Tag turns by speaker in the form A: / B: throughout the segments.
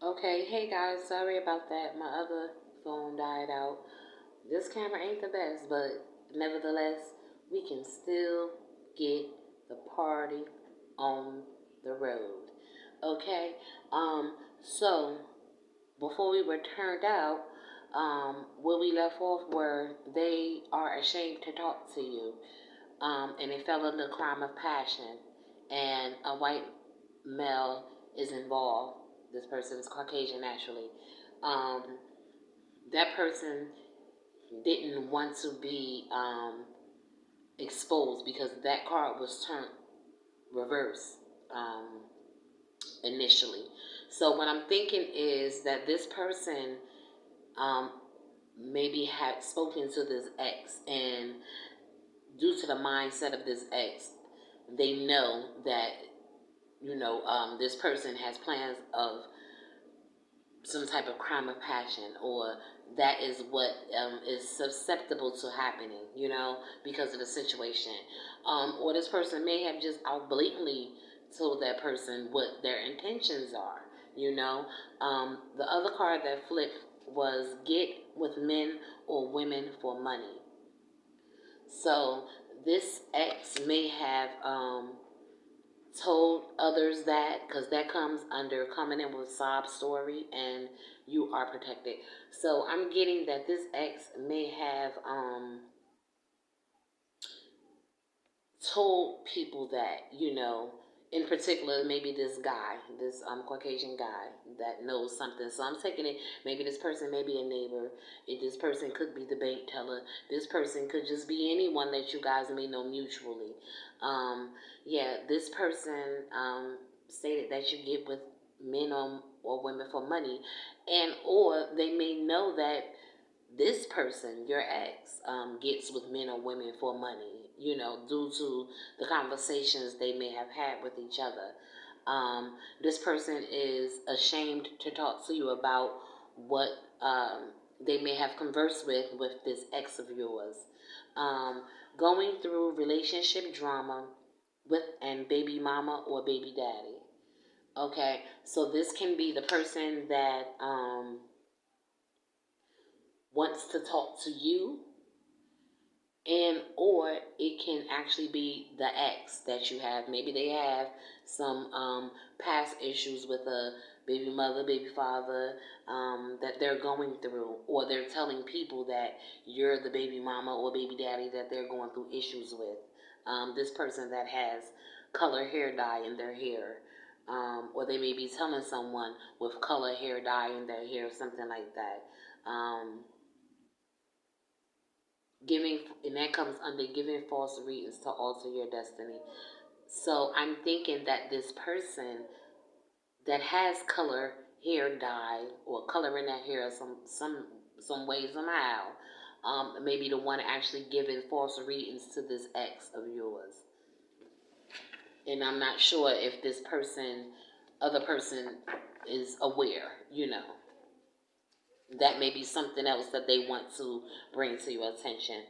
A: Okay, hey guys, sorry about that. My other phone died out. This camera ain't the best, but nevertheless, we can still get the party on the road. Okay? So before we were turned out, where we left off were they are ashamed to talk to you. And they fell under the crime of passion. And a white male is involved. This person is Caucasian naturally. Um, that person didn't want to be exposed because that card was turned reverse um, initially. So what I'm thinking is that this person um, maybe had spoken to this ex, and due to the mindset of this ex, they know that this person has plans of some type of crime of passion, or that is what is susceptible to happening, because of the situation. Or this person may have just out blatantly told that person what their intentions are, The other card that flipped was get with men or women for money. So this ex may have told others that, because that comes under coming in with sob story, and you are protected. So I'm getting that this ex may have told people that, in particular, maybe this guy, this Caucasian guy that knows something. So I'm taking it, maybe this person may be a neighbor. This person could be the bank teller. This person could just be anyone that you guys may know mutually. Yeah, this person stated that you get with men or women for money, and or they may know that this person, your ex, gets with men or women for money, due to the conversations they may have had with each other. This person is ashamed to talk to you about what they may have conversed with this ex of yours. Um, Going through relationship drama with and baby mama or baby daddy. Okay, so this can be the person that wants to talk to you, and or it can actually be the ex that you have. Maybe they have some past issues with a baby mother, baby father, that they're going through, or they're telling people that you're the baby mama or baby daddy that they're going through issues with. This person that has color hair dye in their hair, or they may be telling someone with color hair dye in their hair, something like that. Giving, and that comes under giving false reasons to alter your destiny. So I'm thinking that this person that has color hair dye or color in their hair some way somehow, maybe the one actually giving false readings to this ex of yours. And I'm not sure if this other person is aware, that may be something else that they want to bring to your attention.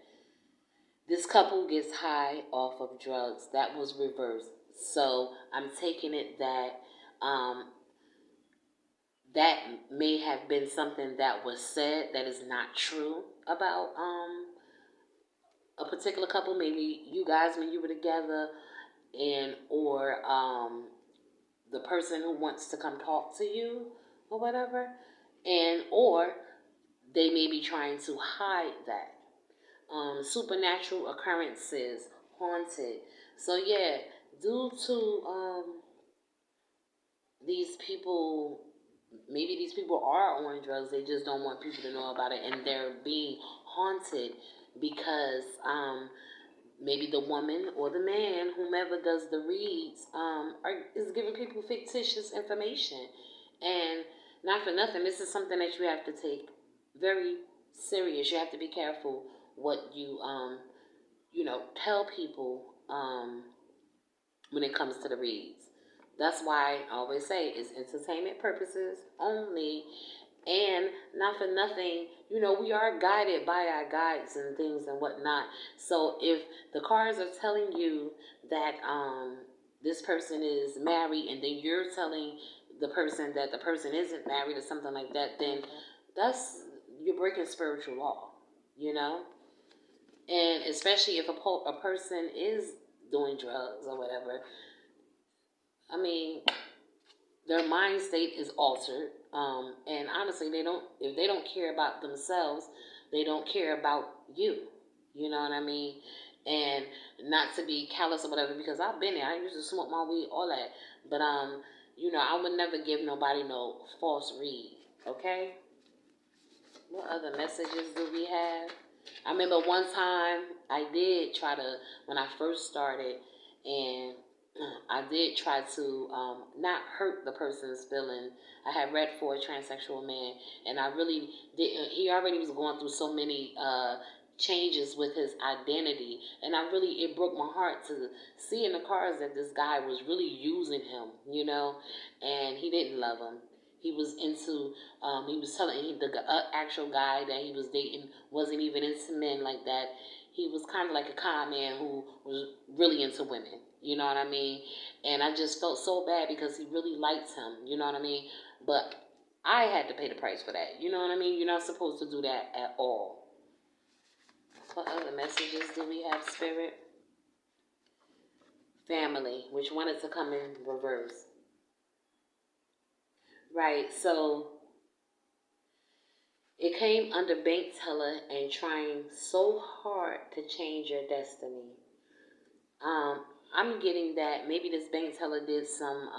A: This couple gets high off of drugs. That was reversed. So I'm taking it that um, that may have been something that was said that is not true about a particular couple. Maybe you guys when you were together, and or the person who wants to come talk to you or whatever, and or they may be trying to hide that. Supernatural occurrences, haunted. So yeah, due to these people, maybe these people are on drugs. They just don't want people to know about it, and they're being haunted because maybe the woman or the man, whomever does the reads, is giving people fictitious information. And not for nothing, this is something that you have to take very serious. You have to be careful what you tell people when it comes to the reads. That's why I always say it's entertainment purposes only, and not for nothing, we are guided by our guides and things and whatnot. So if the cards are telling you that this person is married, and then you're telling the person isn't married or something like that, then that's, you're breaking spiritual law, you know. And especially if a person is doing drugs or whatever, I mean, their mind state is altered. And honestly, they don't. If they don't care about themselves, they don't care about you. You know what I mean? And not to be callous or whatever, because I've been there. I used to smoke my weed, all that. But I would never give nobody no false read. Okay. What other messages do we have? I remember one time I did try to, when I first started, and I did try to not hurt the person's feeling. I had read for a transsexual man, and I really didn't. He already was going through so many changes with his identity, and it broke my heart to see in the cards that this guy was really using him, and he didn't love him. He was into, he was telling the actual guy that he was dating wasn't even into men like that. He was kind of like a con man who was really into women. You know what I mean? And I just felt so bad because he really liked him. You know what I mean? But I had to pay the price for that. You know what I mean? You're not supposed to do that at all. What other messages do we have, Spirit? Family, which wanted to come in reverse. Right, so it came under bank teller and trying so hard to change your destiny. I'm getting that maybe this bank teller did some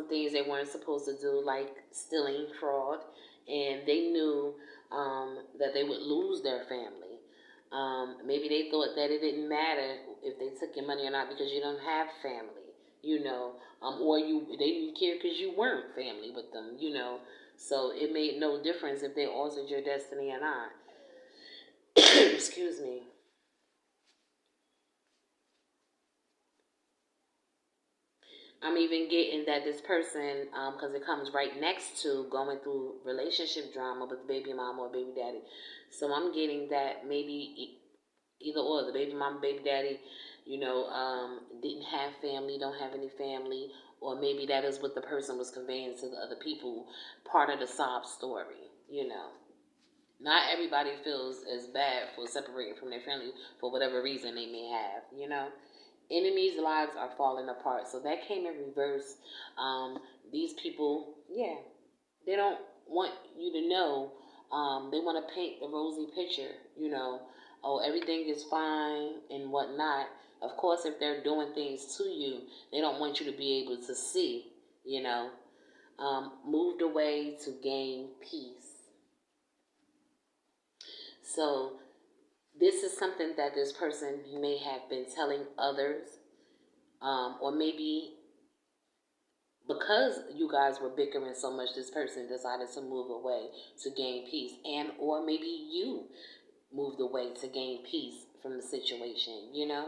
A: things they weren't supposed to do, like stealing, fraud, and they knew that they would lose their family. Maybe they thought that it didn't matter if they took your money or not because you don't have family, or they didn't care because you weren't family with them, So it made no difference if they altered your destiny or not. Excuse me. I'm even getting that this person, because it comes right next to going through relationship drama with baby mama or baby daddy. So I'm getting that maybe either or, the baby mama, baby daddy, didn't have family, don't have any family, or maybe that is what the person was conveying to the other people, part of the sob story. Not everybody feels as bad for separating from their family for whatever reason they may have. Enemies' lives are falling apart. So that came in reverse. These people, yeah, they don't want you to know. They want to paint the rosy picture. Oh, everything is fine and whatnot. Of course, if they're doing things to you, they don't want you to be able to see. Moved away to gain peace. So this is something that this person may have been telling others, or maybe because you guys were bickering so much, this person decided to move away to gain peace, and or maybe you moved away to gain peace from the situation. Yeah.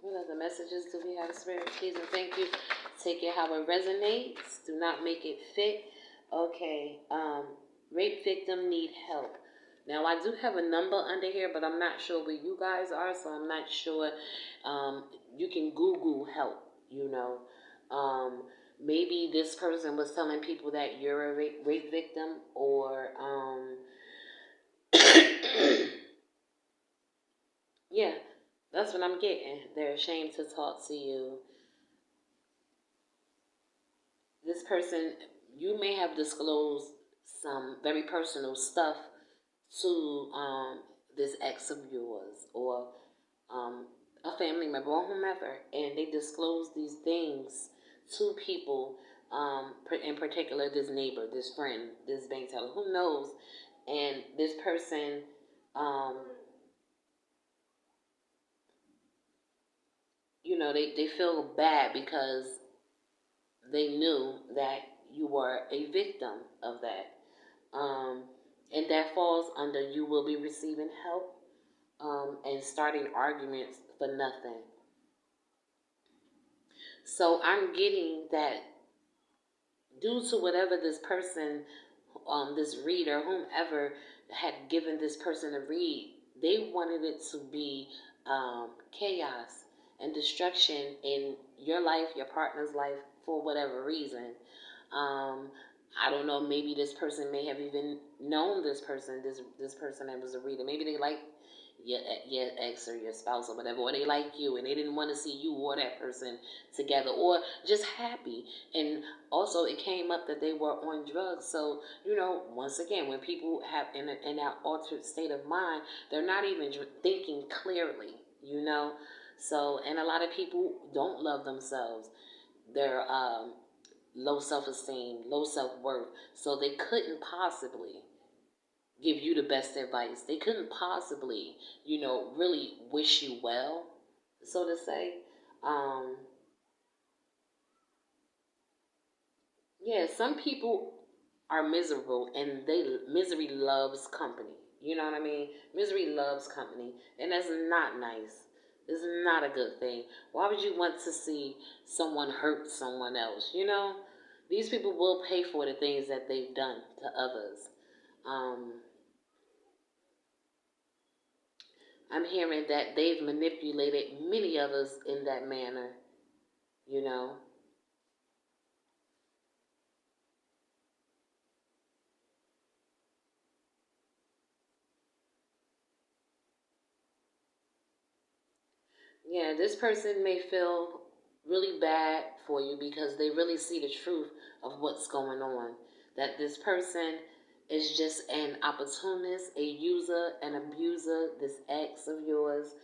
A: What other messages do we have, Spirit? Please and thank you. Take it how it resonates. Do not make it fit. Okay. Rape victim need help. Now, I do have a number under here, but I'm not sure where you guys are, so I'm not sure. You can Google help. Maybe this person was telling people that you're a rape victim, or yeah, that's what I'm getting. They're ashamed to talk to you. This person, you may have disclosed some very personal stuff to this ex of yours, or a family member, or whomever, and they disclose these things to people, in particular this neighbor, this friend, this bank teller, who knows, and this person, they feel bad because they knew that you were a victim of that. And that falls under you will be receiving help, and starting arguments for nothing. So I'm getting that due to whatever this person, this reader, whomever, had given this person a read, they wanted it to be chaos and destruction in your life, your partner's life, for whatever reason. Um, I don't know. Maybe this person may have even known this person. This person that was a reader. Maybe they like your ex or your spouse or whatever, or they like you and they didn't want to see you or that person together, or just happy. And also, it came up that they were on drugs. So once again, when people have in that altered state of mind, they're not even thinking clearly. So, and a lot of people don't love themselves. They're low self-esteem, low self-worth. So they couldn't possibly give you the best advice. They couldn't possibly, really wish you well, so to say. Um, yeah, some people are miserable, and misery loves company. You know what I mean? Misery loves company, and that's not nice. It's not a good thing. Why would you want to see someone hurt someone else? These people will pay for the things that they've done to others. Um, I'm hearing that they've manipulated many others in that manner, you know. Yeah, this person may feel really bad for you because they really see the truth of what's going on. That this person is just an opportunist, a user, an abuser, this ex of yours.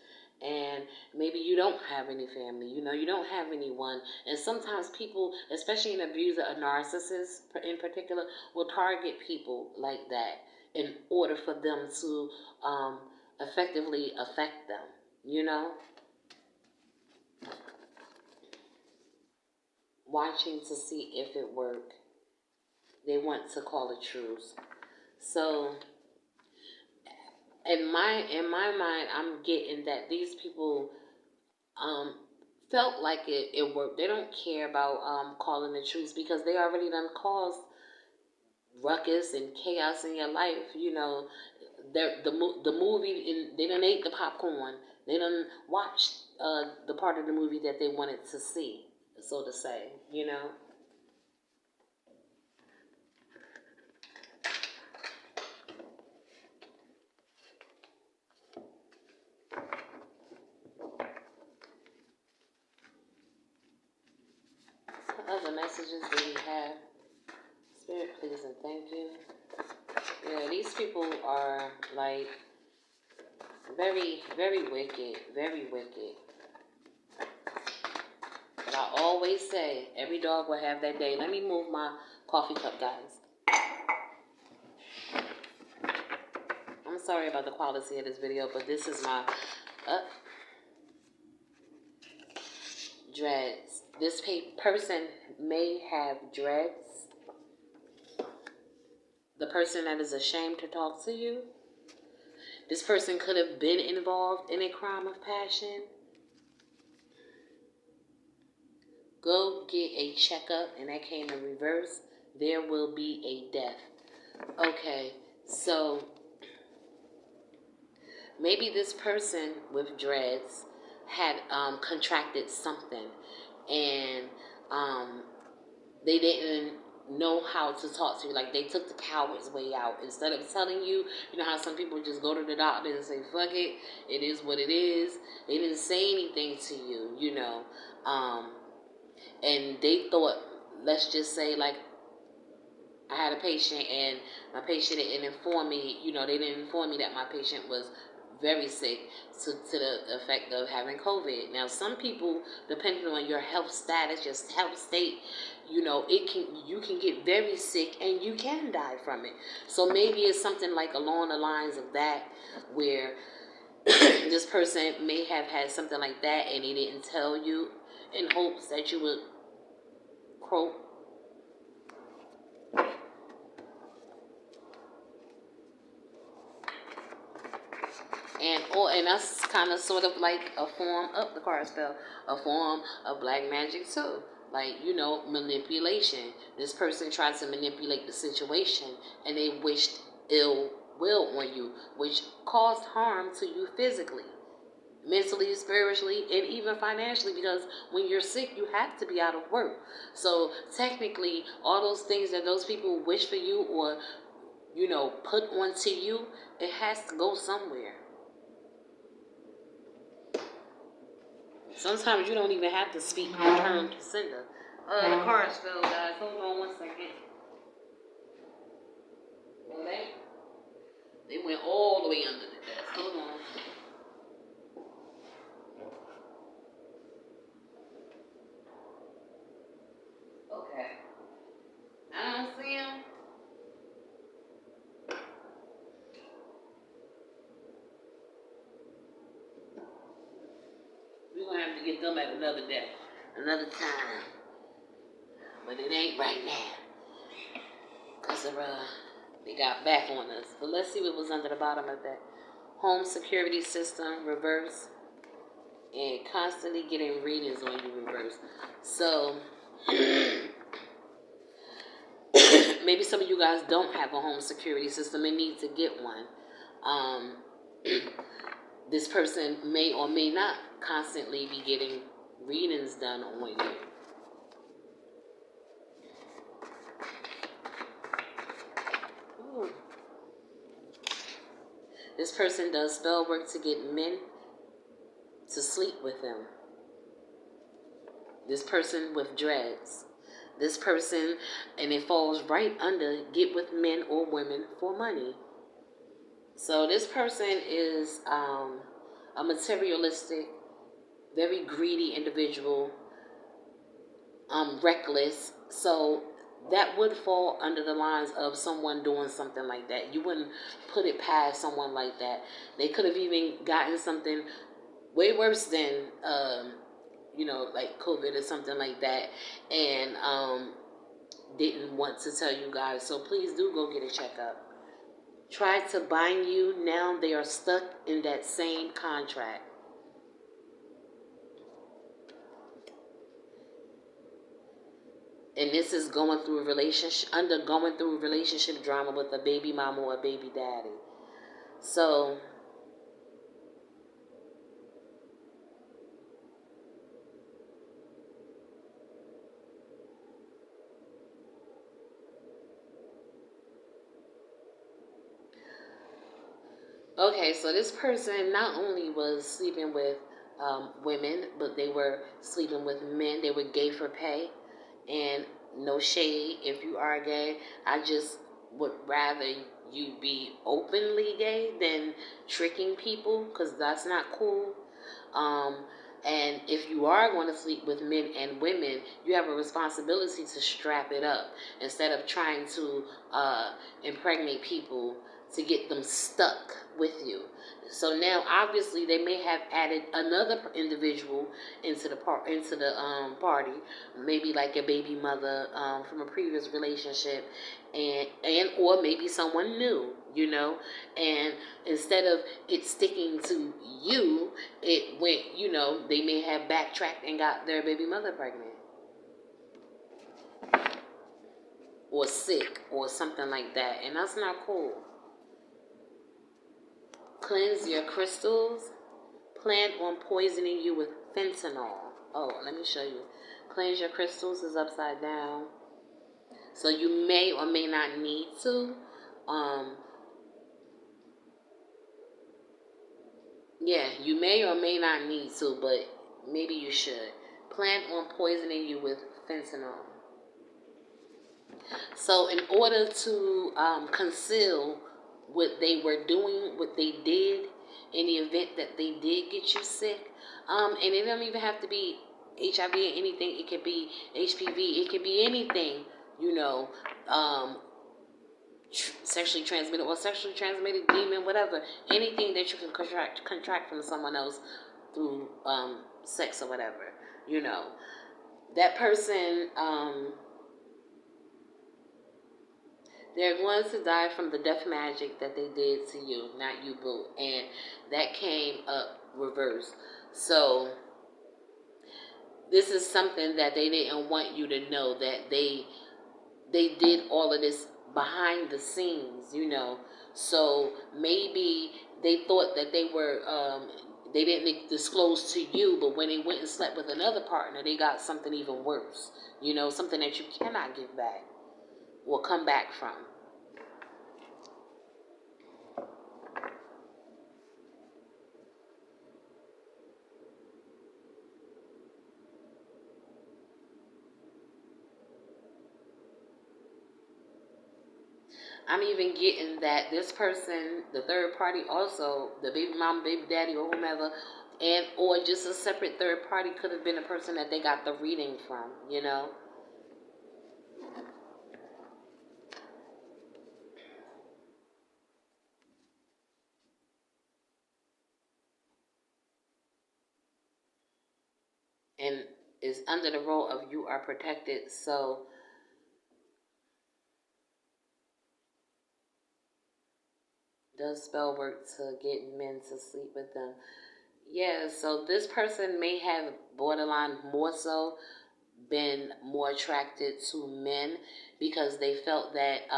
A: And maybe you don't have any family, you don't have anyone. And sometimes people, especially an abuser, a narcissist in particular, will target people like that in order for them to effectively affect them, you know? Watching to see if it worked. They want to call a truce. So in my mind, I'm getting that these people um felt like it worked. They don't care about calling the truce because they already done caused ruckus and chaos in your life. The movie, they done ate the popcorn. They done watched the part of the movie that they wanted to see, so to say. What other messages do we have? Spirit, please and thank you. Yeah, these people are like very, very wicked, very wicked. But I always say, every dog will have that day. Let me move my coffee cup, guys. I'm sorry about the quality of this video, but this is my dreads. This person may have dreads. The person that is ashamed to talk to you. This person could have been involved in a crime of passion. Go get a checkup, and that came in reverse. There will be a death. Okay, so maybe this person with dreads had contracted something, and they didn't know how to talk to you. Like, they took the coward's way out. Instead of telling you, you know how some people just go to the doctor and say, fuck it, it is what it is. They didn't say anything to you. And they thought, let's just say, like, I had a patient, and my patient didn't inform me, they didn't inform me that my patient was very sick to the effect of having COVID. Now, some people, depending on your health status, your health state, you can get very sick and you can die from it. So maybe it's something like along the lines of that, where this person may have had something like that and they didn't tell you in hopes that you would, quote, and that's kind of sort of like a form of the card spell, a form of black magic too. Like, manipulation. This person tried to manipulate the situation, and they wished ill will on you, which caused harm to you physically, mentally, spiritually, and even financially, because when you're sick, you have to be out of work. So technically, all those things that those people wish for you or, put onto you, it has to go somewhere. Sometimes you don't even have to speak return to sender. The cards fell, guys. Hold on one second. Okay. They went all the way under the desk. Hold on. Okay. I don't see them. We're going to have to get them at another day. Another time. But it ain't right now. Because they got back on us. But let's see what was under the bottom of that. Home security system, reverse. And constantly getting readings on you, reverse. So, maybe some of you guys don't have a home security system and need to get one. This person may or may not constantly be getting readings done on you. Ooh. This person does spell work to get men to sleep with them. This person with dreads. This person, and it falls right under get with men or women for money. So this person is a materialistic, very greedy individual, reckless. So that would fall under the lines of someone doing something like that. You wouldn't put it past someone like that. They could have even gotten something way worse than, like COVID or something like that, and didn't want to tell you guys. So please do go get a checkup. Tried to bind you. Now they are stuck in that same contract. And this is undergoing through relationship drama with a baby mama or a baby daddy. So, okay, so this person not only was sleeping with women, but they were sleeping with men. They were gay for pay. And no shade if you are gay. I just would rather you be openly gay than tricking people, because that's not cool. And if you are going to sleep with men and women, you have a responsibility to strap it up instead of trying to impregnate people to get them stuck with you. So now, obviously, they may have added another individual into the party, maybe like a baby mother from a previous relationship, and or maybe someone new, And instead of it sticking to you, it went, they may have backtracked and got their baby mother pregnant, or sick, or something like that, and that's not cool. Cleanse your crystals. Plan on poisoning you with fentanyl. Oh, let me show you. Cleanse your crystals is upside down. So you may or may not need to. Yeah, you may or may not need to, but maybe you should. Plan on poisoning you with fentanyl. So in order to conceal what they were doing, what they did, in the event that they did get you sick, and it don't even have to be HIV or anything. It could be HPV. It could be anything, sexually transmitted or sexually transmitted demon, whatever. Anything that you can contract from someone else through sex or whatever, That person, they're going to die from the death magic that they did to you, not you, boo. And that came up reverse. So this is something that they didn't want you to know, that they did all of this behind the scenes, So maybe they thought that they didn't disclose to you, but when they went and slept with another partner, they got something even worse. Something that you cannot give back or come back from. I'm even getting that this person, the third party, also the baby mom, baby daddy, or whomever, and or just a separate third party could have been a person that they got the reading from. And is under the role of you are protected. So does spell work to get men to sleep with them? Yeah, so this person may have borderline more so been more attracted to men because they felt that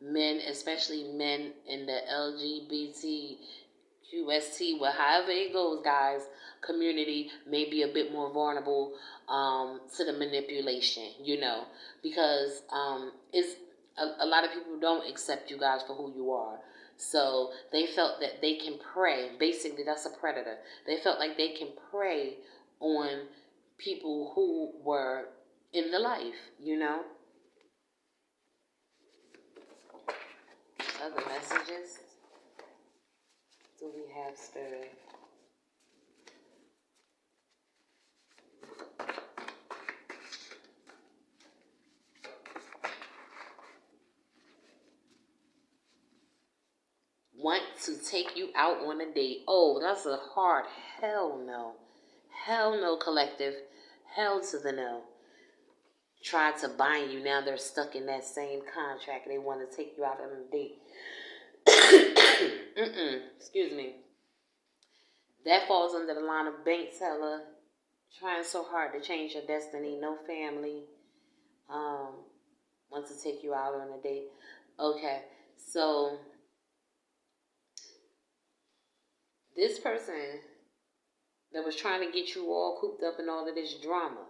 A: men, especially men in the LGBTQST, well, however it goes, guys, community may be a bit more vulnerable to the manipulation, because it's a lot of people don't accept you guys for who you are. So they felt that they can prey. Basically, that's a predator. They felt like they can prey on people who were in the life. Other messages do we have, Spirit? Want to take you out on a date. Oh, that's a hard hell no. Hell no, collective. Hell to the no. Tried to bind you. Now they're stuck in that same contract. They want to take you out on a date. Excuse me. That falls under the line of bank teller. Trying so hard to change your destiny. No family. Um, Want to take you out on a date. Okay. So this person that was trying to get you all cooped up in all of this drama.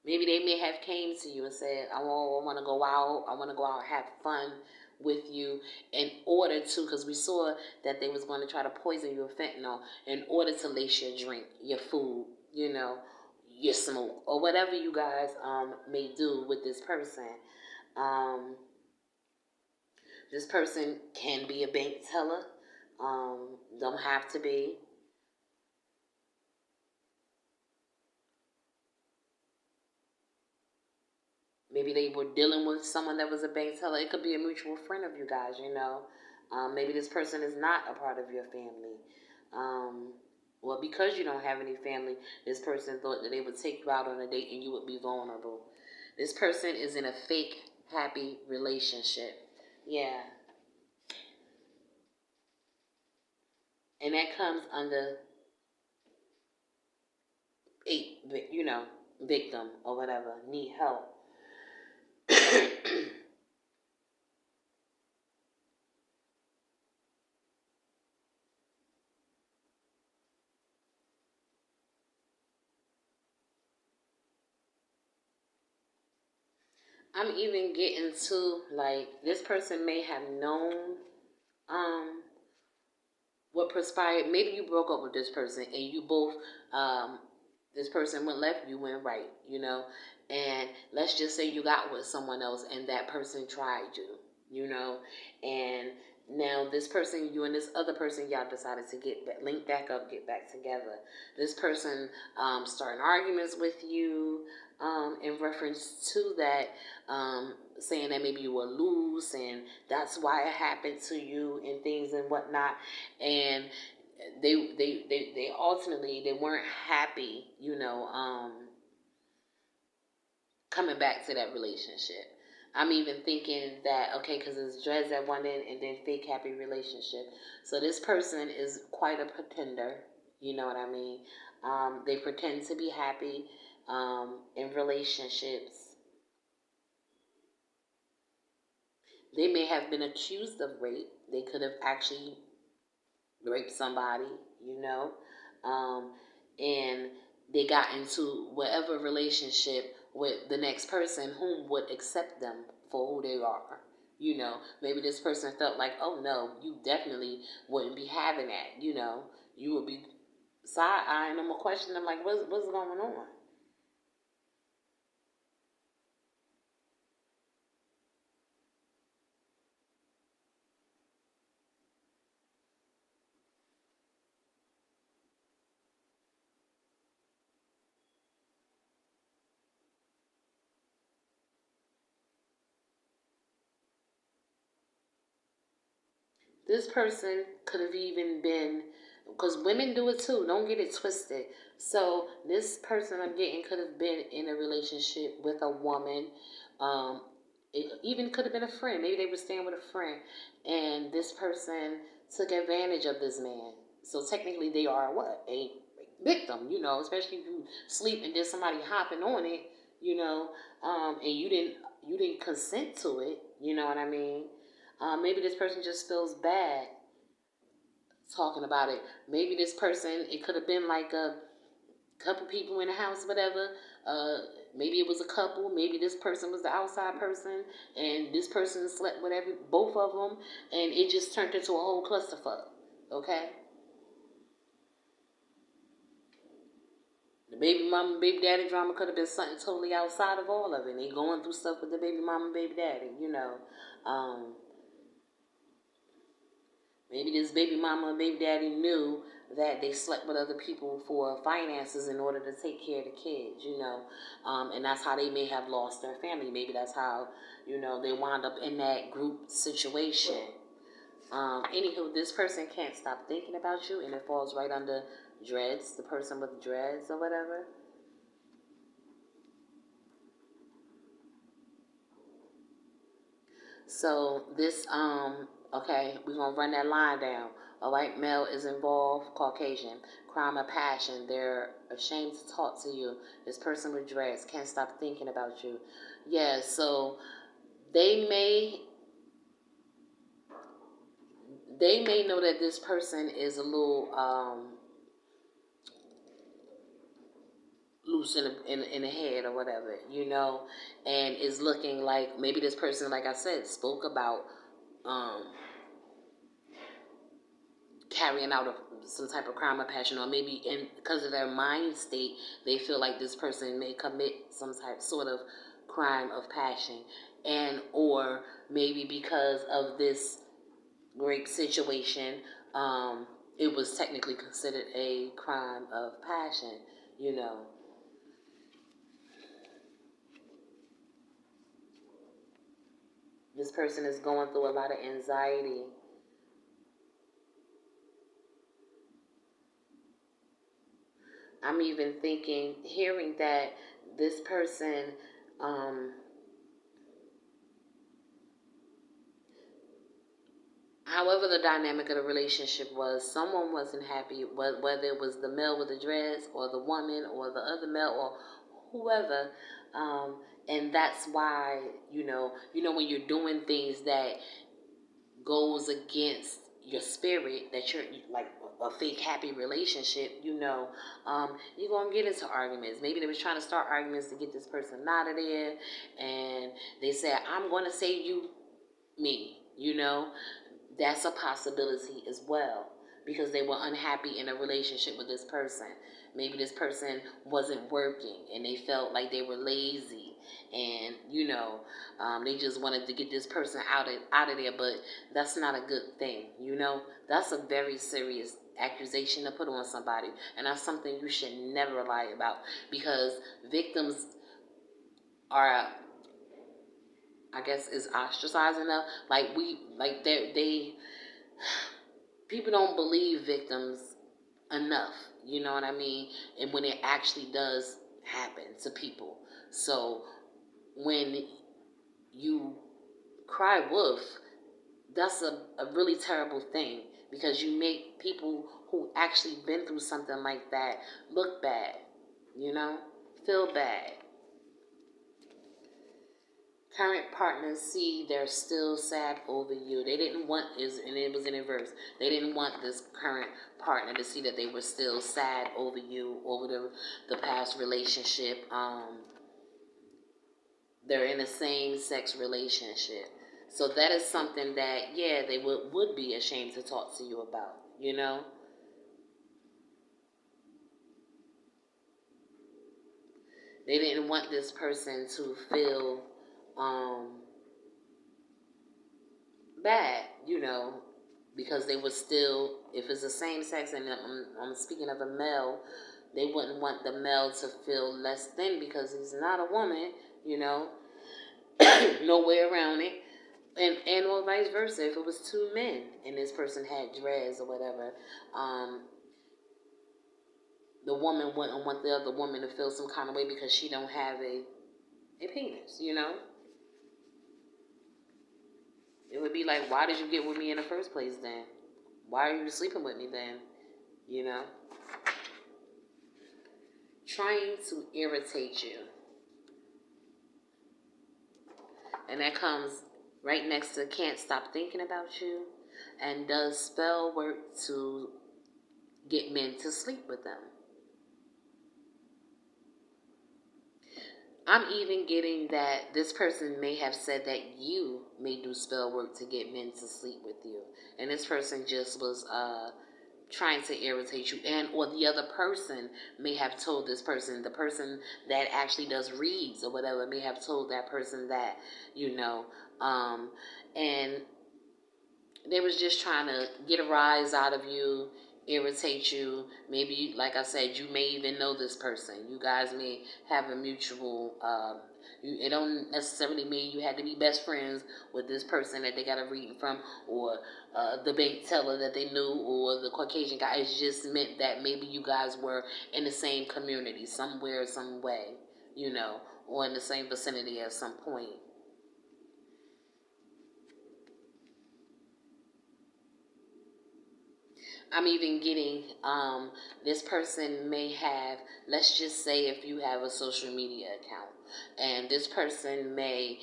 A: Maybe they may have came to you and said, I want to go out. I want to go out and have fun with you in order to, because we saw that they was going to try to poison you with fentanyl in order to lace your drink, your food, your smoke, or whatever you guys may do with this person. Um, this person can be a bank teller. Don't have to be. Maybe they were dealing with someone that was a bank teller. It could be a mutual friend of you guys. Maybe this person is not a part of your family. Well, because you don't have any family, this person thought that they would take you out on a date and you would be vulnerable. This person is in a fake happy relationship. Yeah. And that comes under victim or whatever, need help. I'm even getting to, like, this person may have known um what perspired. Maybe you broke up with this person and you both this person went left, you went right. And let's just say you got with someone else and that person tried you, and now this person, you and this other person, y'all decided to link back up, get back together. This person starting arguments with you in reference to that, saying that maybe you were loose and that's why it happened to you and things and whatnot. And they ultimately they weren't happy, coming back to that relationship. I'm even thinking that, okay, because it's dreads at one end and then fake happy relationship. So this person is quite a pretender. You know what I mean? They pretend to be happy in relationships. They may have been accused of rape. They could have actually raped somebody, you know, um, and they got into whatever relationship with the next person whom would accept them for who they are. You know, maybe this person felt like, oh no, you definitely wouldn't be having that. You know, you would be side eyeing them or questioning them like, what's going on? This person could have even been, because women do it too. Don't get it twisted. So this person I'm getting could have been in a relationship with a woman. Um, it even could have been a friend. Maybe they were staying with a friend, and this person took advantage of this man. So technically, they are what, a victim. You know, especially if you sleep and there's somebody hopping on it. You know, and you didn't consent to it. You know what I mean? Maybe this person just feels bad talking about it. Maybe this person, it could have been like a couple people in the house, whatever. Uh, Maybe it was a couple. Maybe this person was the outside person, and this person slept with both of them, and it just turned into a whole clusterfuck. Okay, the baby mama, baby daddy drama could have been something totally outside of all of it. They going through stuff with the baby mama, baby daddy. You know, um, maybe this baby mama and baby daddy knew that they slept with other people for finances in order to take care of the kids, you know. And that's how they may have lost their family. Maybe that's how, you know, they wound up in that group situation. Anywho, this person can't stop thinking about you, and it falls right under dreads, the person with dreads or whatever. So this okay, we're gonna run that line down. A white male is involved, Caucasian, crime of passion. They're ashamed to talk to you. This person with dreads can't stop thinking about you. Yeah, so they may they may know that this person is a little loose in the head or whatever, you know, and is looking like maybe this person, like I said, spoke about um carrying out some type of crime of passion, or maybe because of their mind state, they feel like this person may commit some type sort of crime of passion, and or maybe because of this rape situation, it was technically considered a crime of passion. You know, this person is going through a lot of anxiety. I'm even thinking, hearing that this person, um, however the dynamic of the relationship was, someone wasn't happy, whether it was the male with the dreads or the woman or the other male or whoever. And that's why, when you're doing things that goes against your spirit, that you're like a fake happy relationship, you're gonna get into arguments. Maybe they was trying to start arguments to get this person out of there, and they said, I'm gonna say you me, that's a possibility as well, because they were unhappy in a relationship with this person. Maybe this person wasn't working and they felt like they were lazy, and they just wanted to get this person out of there. But that's not a good thing. That's a very serious accusation to put on somebody, and that's something you should never lie about, because victims are, I guess, is ostracizing them. Like they people don't believe victims enough. You know what I mean? And when it actually does happen to people. So when you cry wolf, that's a really terrible thing, because you make people who actually been through something like that look bad, feel bad. Current partners see they're still sad over you. They didn't want and it was in reverse. They didn't want this current partner to see that they were still sad over you, over the past relationship. They're in a same sex relationship. So that is something that, yeah, they would be ashamed to talk to you about, you know? They didn't want this person to feel bad, you know, because they were still, if it's the same sex, and I'm speaking of a male, they wouldn't want the male to feel less than because he's not a woman, you know, no way around it. And or vice versa, if it was two men and this person had dreads or whatever, the woman wouldn't want the other woman to feel some kind of way because she don't have a penis, you know? It would be like, why did you get with me in the first place then? Why are you sleeping with me then? You know? Trying to irritate you. And that comes right next to can't stop thinking about you and does spell work to get men to sleep with them. I'm even getting that this person may have said that you may do spell work to get men to sleep with you. And this person just was trying to irritate you. And or the other person may have told this person, the person that actually does reads or whatever, may have told that person that, you know, and they was just trying to get a rise out of you, irritate you. Maybe, like I said, you may even know this person. You guys may have a mutual. It don't necessarily mean you had to be best friends with this person that they got a reading from, or the bank teller that they knew, or the Caucasian guy. It just meant that maybe you guys were in the same community, somewhere, some way, you know, or in the same vicinity at some point. I'm even getting this person may have, let's just say if you have a social media account, and this person they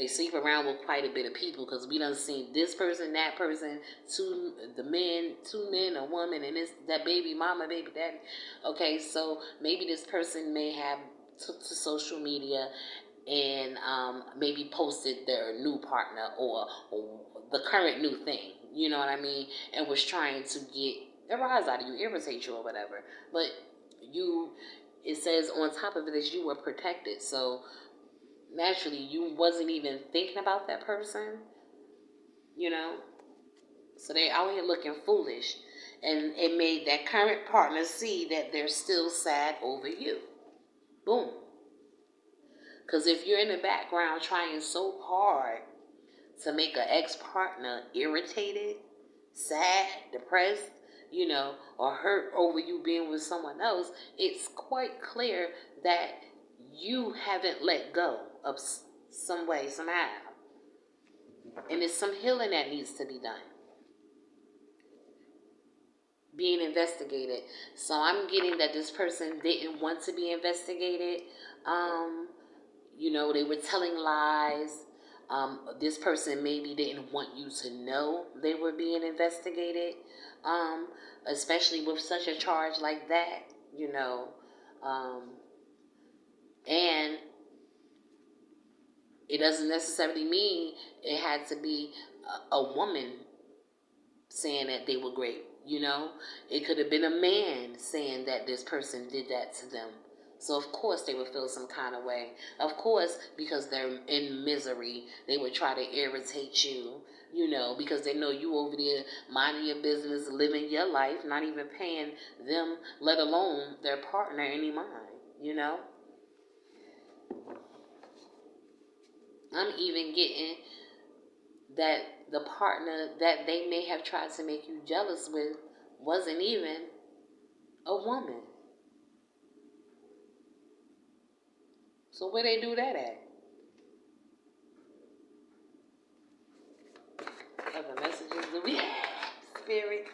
A: sleep around with quite a bit of people because we done seen this person, that person, two men, a woman, and this that baby mama, baby daddy. Okay, so maybe this person may have took to social media and maybe posted their new partner or the current new thing, you know what I mean, and was trying to get a rise out of you, irritate you or whatever. But it says on top of it that you were protected, so naturally you wasn't even thinking about that person, you know. So they out here looking foolish, and it made that current partner see that they're still sad over you. Boom. Because if you're in the background trying so hard to make an ex-partner irritated, sad, depressed, you know, or hurt over you being with someone else, it's quite clear that you haven't let go of some way, somehow. And there's some healing that needs to be done. Being investigated. So I'm getting that this person didn't want to be investigated. You know, they were telling lies. This person maybe didn't want you to know they were being investigated, especially with such a charge like that, you know. And it doesn't necessarily mean it had to be a woman saying that they were great, you know. It could have been a man saying that this person did that to them. So, of course, they would feel some kind of way. Of course, because they're in misery, they would try to irritate you, you know, because they know you over there minding your business, living your life, not even paying them, let alone their partner, any mind, you know. I'm even getting that the partner that they may have tried to make you jealous with wasn't even a woman. So where they do that at? Other messages do we have? Spirit,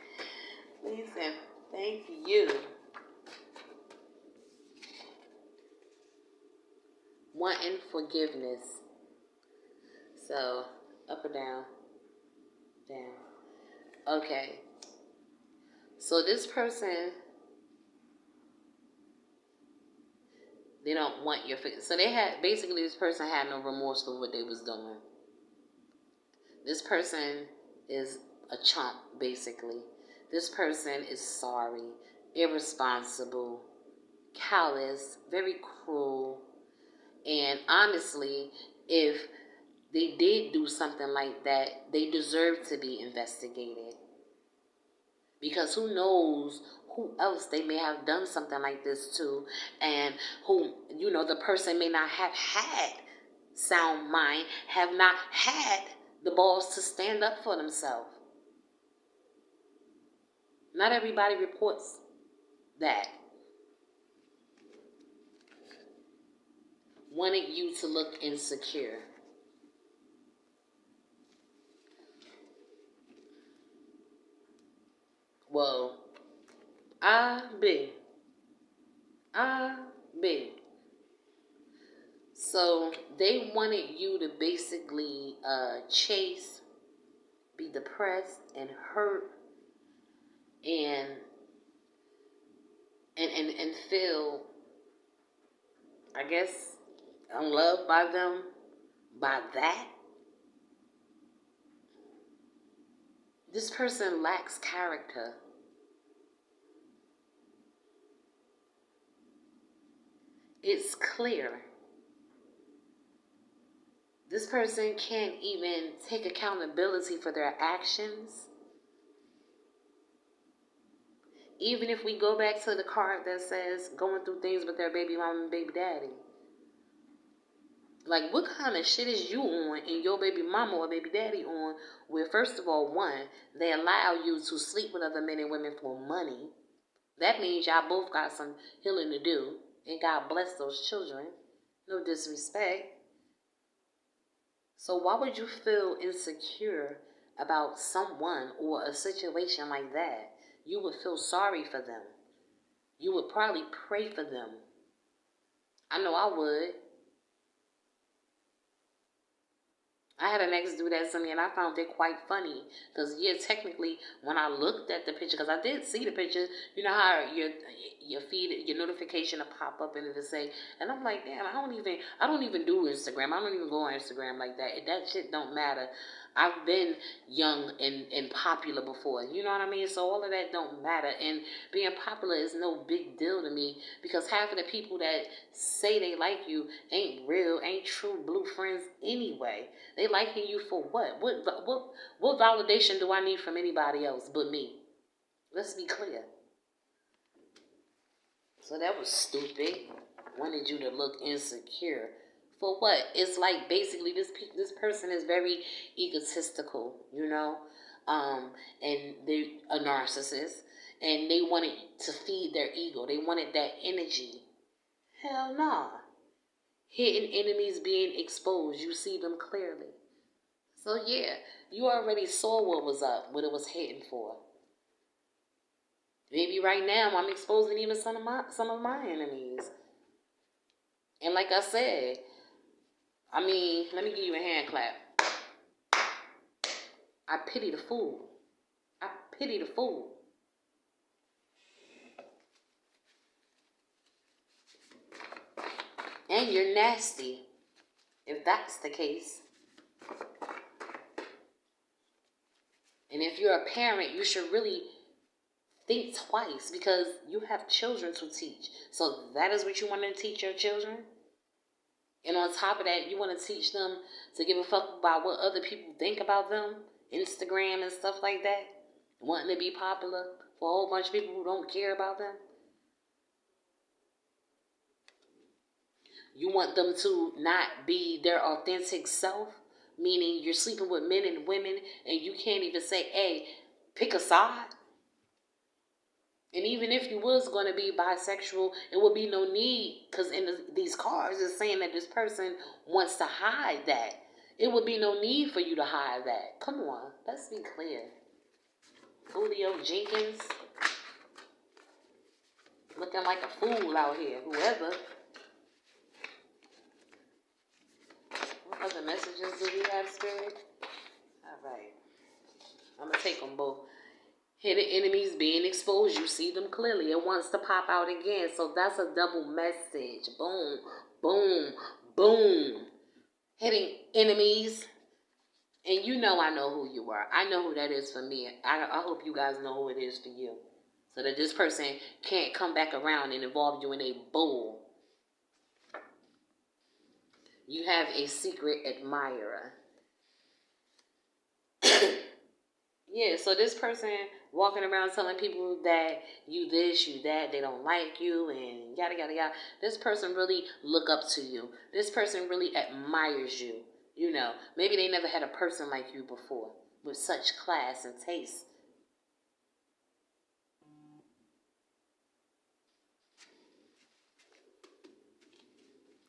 A: please and thank you. Wanting forgiveness. So, up or down? Down. Okay. So this person, they don't want your face. So they had, basically this person had no remorse for what they was doing. This person is a chump, basically. This person is sorry, irresponsible, callous, very cruel. And honestly, if they did do something like that, they deserve to be investigated. Because who knows who else they may have done something like this to, and who, the person may not have had sound mind, have not had the balls to stand up for themselves. Not everybody reports that. Wanted you to look insecure. Well, I be. So they wanted you to basically chase, be depressed and hurt, and feel, I guess, unloved by them, by that. This person lacks character. It's clear. This person can't even take accountability for their actions. Even if we go back to the card that says going through things with their baby mama and baby daddy. Like, what kind of shit is you on and your baby mama or baby daddy on, where, first of all, one, they allow you to sleep with other men and women for money. That means y'all both got some healing to do. And God bless those children. No disrespect. So why would you feel insecure about someone or a situation like that? You would feel sorry for them. You would probably pray for them. I know I would. I had an ex do that to me, and I found it quite funny. Because, yeah, technically, when I looked at the picture, because I did see the picture, you know how your feed, your notification will pop up and it'll say, and I'm like, damn, I don't even do Instagram. I don't even go on Instagram like that. That shit don't matter. I've been young and popular before. You know what I mean? So all of that don't matter. And being popular is no big deal to me, because half of the people that say they like you ain't real, ain't true blue friends anyway. They liking you for what? What validation do I need from anybody else but me? Let's be clear. So that was stupid. Wanted you to look insecure. For what? It's like basically this person is very egotistical, and they're a narcissist, and they wanted to feed their ego. They wanted that energy. Hell nah. Hidden enemies being exposed. You see them clearly. So yeah, you already saw what was up, what it was heading for. Maybe right now I'm exposing even some of my enemies. And like I said, let me give you a hand clap. I pity the fool. I pity the fool. And you're nasty, if that's the case. And if you're a parent, you should really think twice, because you have children to teach. So that is what you want to teach your children? And on top of that, you want to teach them to give a fuck about what other people think about them? Instagram and stuff like that? Wanting to be popular for a whole bunch of people who don't care about them? You want them to not be their authentic self? Meaning you're sleeping with men and women and you can't even say, hey, pick a side? And even if you was going to be bisexual, it would be no need, because in these cards it's saying that this person wants to hide that. It would be no need for you to hide that. Come on, let's be clear. Julio Jenkins, looking like a fool out here. Whoever. other messages do we have, Spirit? All right. I'm going to take them both. Hidden enemies being exposed. You see them clearly. It wants to pop out again. So that's a double message. Boom, boom, boom. Hidden enemies. And you know I know who you are. I know who that is for me. I hope you guys know who it is for you. So that this person can't come back around and involve you in a bull. You have a secret admirer. Yeah, so this person walking around telling people that you this, you that, they don't like you, and yada, yada, yada. This person really look up to you. This person really admires you. You know, maybe they never had a person like you before with such class and taste.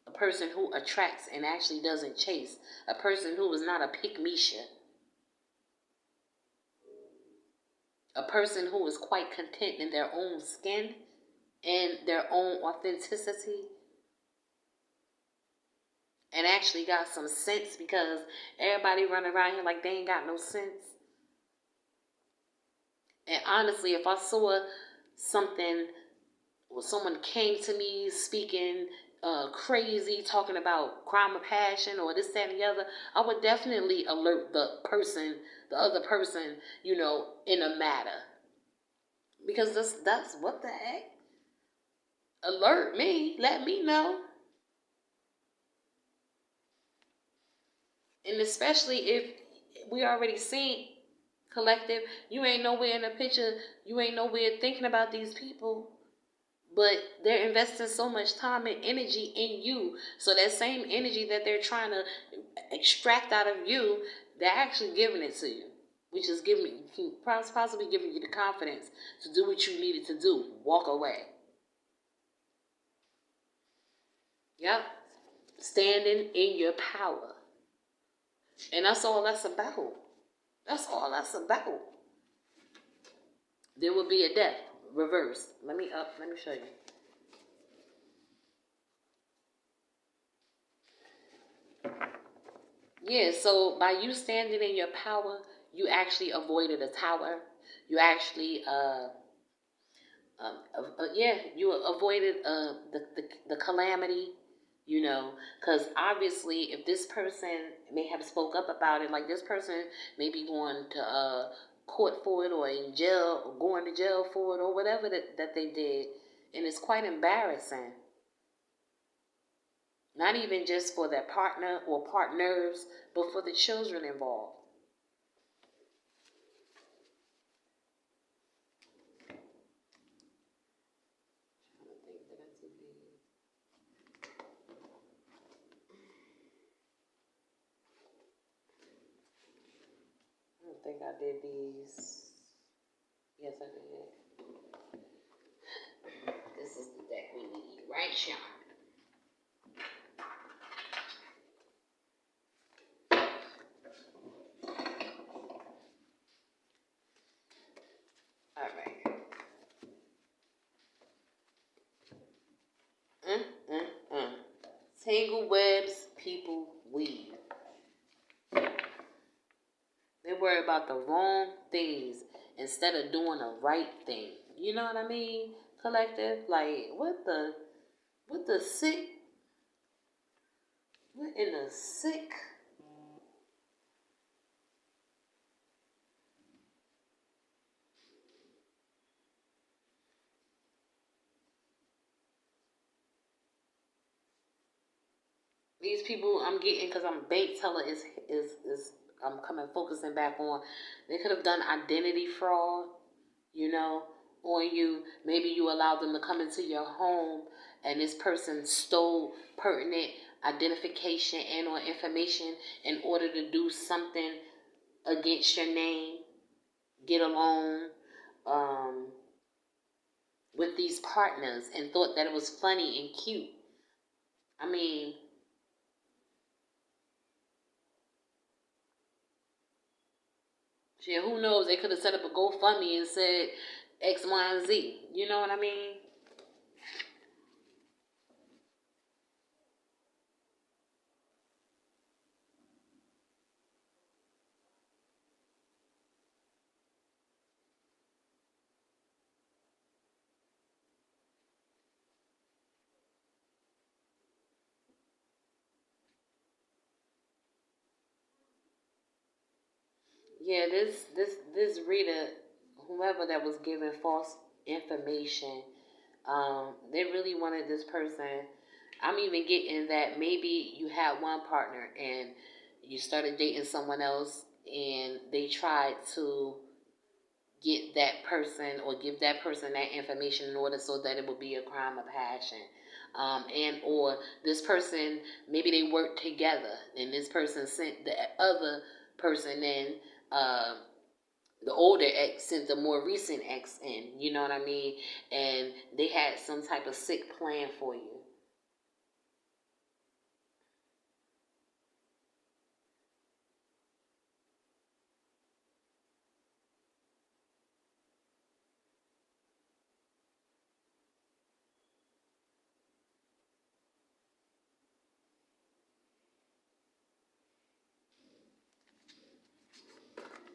A: A person who attracts and actually doesn't chase. A person who is not a pick-me-shit. A person who is quite content in their own skin and their own authenticity. And actually got some sense, because everybody running around here like they ain't got no sense. And honestly, if I saw something, or someone came to me speaking crazy, talking about crime of passion or this, that, and the other, I would definitely alert the other person, you know, in a matter. Because that's what the heck? Alert me. Let me know. And especially if we already seen, collective, you ain't nowhere in the picture, you ain't nowhere thinking about these people, but they're investing so much time and energy in you. So that same energy that they're trying to extract out of you, they're actually giving it to you, which is possibly giving you the confidence to do what you needed to do. Walk away. Yep. Standing in your power. And that's all that's about. That's all that's about. There will be a death. Reverse. Let me show you. Yeah, so by you standing in your power, you actually avoided a tower. You actually, you avoided the calamity, you know, because obviously if this person may have spoke up about it, like this person may be going to court for it, or in jail, or going to jail for it, or whatever that they did, and it's quite embarrassing. Not even just for their partner or partners, but for the children involved. I don't think I did these. Yes, I did. This is the deck we need, right, Sean? All right. Tangle webs people weave. They worry about the wrong things instead of doing the right thing. You know what I mean? Collective, like what the sick? What in the sick? These people I'm getting, because I'm bank teller is I'm focusing back on. They could have done identity fraud, you know, on you. Maybe you allowed them to come into your home and this person stole pertinent identification and or information in order to do something against your name, get along with these partners, and thought that it was funny and cute. I mean, shit, who knows? They could have set up a GoFundMe and said X, Y, and Z. You know what I mean? Yeah, this reader, whoever that was giving false information, they really wanted this person. I'm even getting that maybe you had one partner and you started dating someone else and they tried to get that person or give that person that information in order so that it would be a crime of passion. And or this person, maybe they worked together and this person sent the other person in, uh, the older ex sent the more recent ex in, you know what I mean? And they had some type of sick plan for you.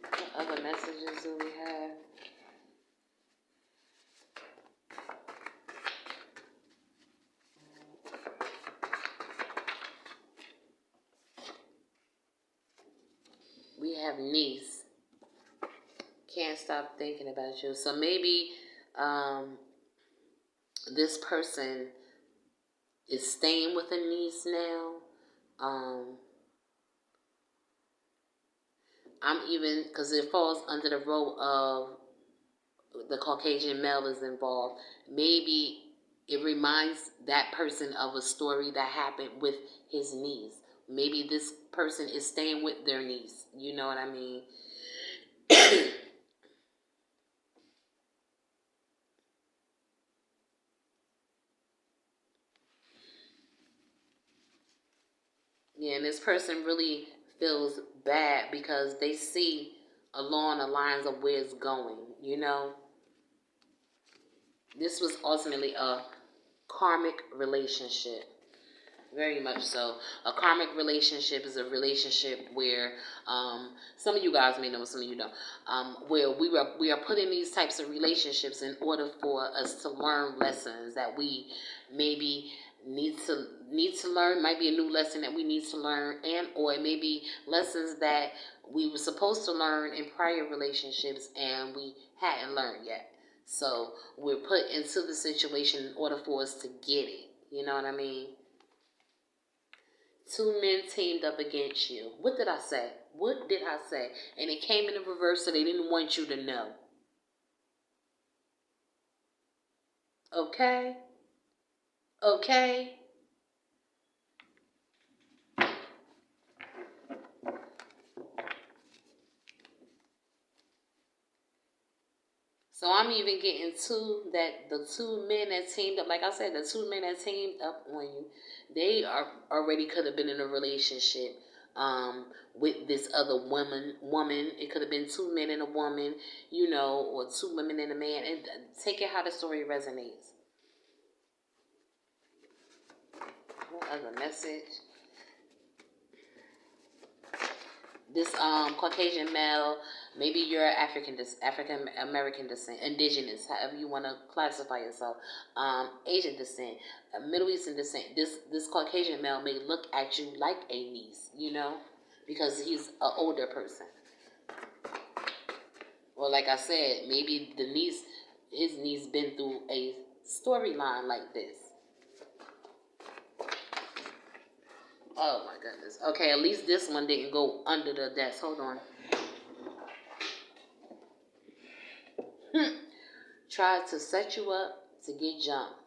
A: What other messages do we have? We have niece. Can't stop thinking about you. So maybe um, this person is staying with a niece now. Um, I'm even, because it falls under the role of the Caucasian male is involved. Maybe it reminds that person of a story that happened with his niece. Maybe this person is staying with their niece. You know what I mean? Yeah, and this person really feels bad because they see along the lines of where it's going. You know, this was ultimately a karmic relationship. Very much so. A karmic relationship is a relationship where some of you guys may know, some of you don't. Where we are put in these types of relationships in order for us to learn lessons that we maybe need to learn. Might be a new lesson that we need to learn, and or it may be lessons that we were supposed to learn in prior relationships and we hadn't learned yet. So we're put into the situation in order for us to get it. You know what I mean? Two men teamed up against you. What did I say? What did I say? And it came in the reverse, so they didn't want you to know. Okay? Okay? So I'm even getting the two men that teamed up, like I said, the two men that teamed up on you, they are already could have been in a relationship with this other woman. It could have been two men and a woman, or two women and a man. And take it how the story resonates. What other message? This Caucasian male, maybe you're African American descent, indigenous, however you want to classify yourself, Asian descent, Middle Eastern descent. This Caucasian male may look at you like a niece, because he's an older person. Or like I said, maybe his niece been through a storyline like this. Oh my goodness. Okay, at least this one didn't go under the desk. Hold on. Tried to set you up to get jumped.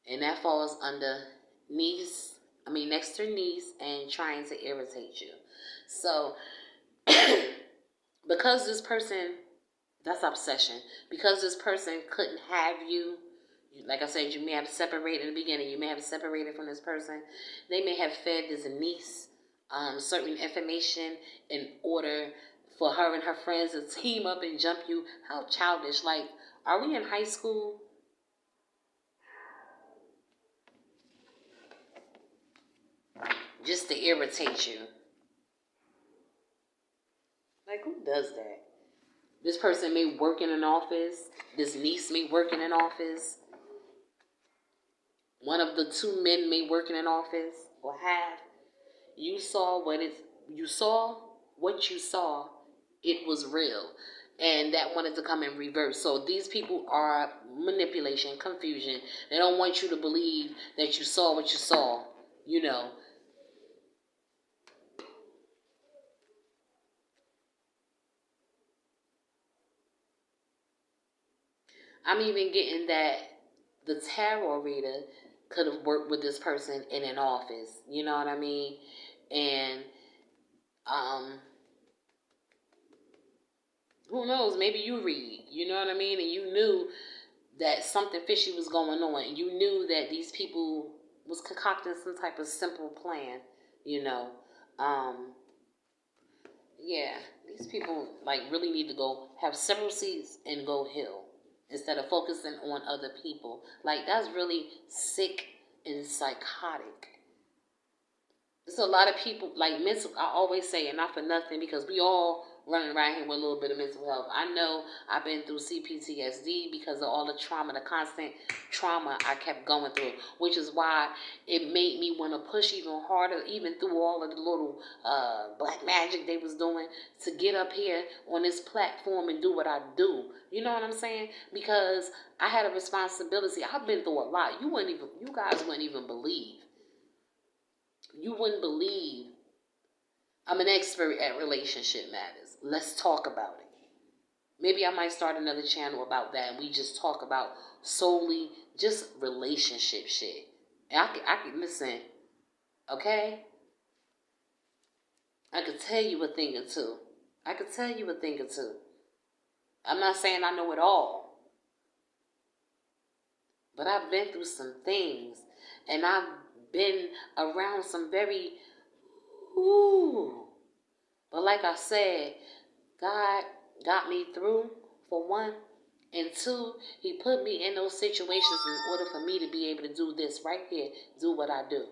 A: And that falls under next to niece and trying to irritate you. So, because this person, that's obsession. Because this person couldn't have you, like I said, you may have separated in the beginning. You may have separated from this person. They may have fed this niece certain information in order for her and her friends to team up and jump you. How childish. Like, are we in high school? Just to irritate you. Like, who does that? This person may work in an office. This niece may work in an office. One of the two men may work in an office or have. You saw what you saw, it was real. And that wanted to come in reverse. So these people are manipulation, confusion. They don't want you to believe that you saw what you saw, you know. I'm even getting that the tarot reader could have worked with this person in an office. You know what I mean? And um, who knows? Maybe you read. You know what I mean? And you knew that something fishy was going on. And you knew that these people was concocting some type of simple plan. You know, um, yeah, these people like really need to go have several seats and go heal instead of focusing on other people. Like that's really sick and psychotic. There's a lot of people like mental. I always say, and not for nothing, because we all running around here with a little bit of mental health. I know I've been through CPTSD because of all the trauma, the constant trauma I kept going through, which is why it made me want to push even harder, even through all of the little black magic they was doing, to get up here on this platform and do what I do. You know what I'm saying? Because I had a responsibility. I've been through a lot. You guys wouldn't even believe. You wouldn't believe I'm an expert at relationship matters. Let's talk about it. Maybe I might start another channel about that and we just talk about solely just relationship shit. And I can listen, okay? I could tell you a thing or two. I could tell you a thing or two. I'm not saying I know it all. But I've been through some things. And I've been around some very, ooh. But like I said, God got me through, for one. And two, he put me in those situations in order for me to be able to do this right here, do what I do.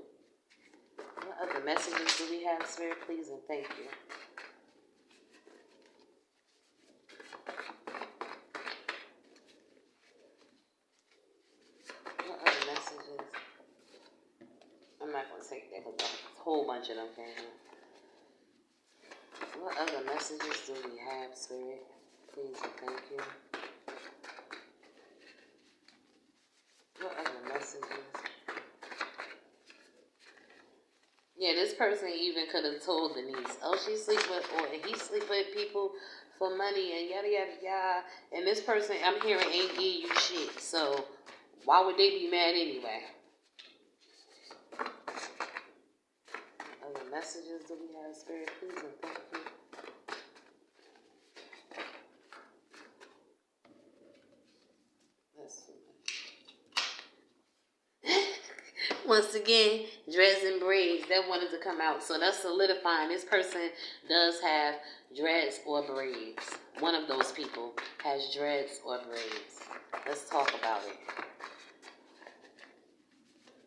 A: What other messages do we have, Spirit? Please and thank you. What other messages? I'm not going to take that because a whole bunch of them came in. What other messages do we have, Spirit? Please and thank you. What other messages? Yeah, this person even could have told the niece, oh, she sleep with, or he sleep with people for money and yada, yada, yada. And this person, I'm hearing, ain't give you shit. So, why would they be mad anyway? What other messages do we have, Spirit? Please and thank you. Let's see. Once again, dreads and braids, that wanted to come out. So that's solidifying. This person does have dreads or braids. One of those people has dreads or braids. Let's talk about it.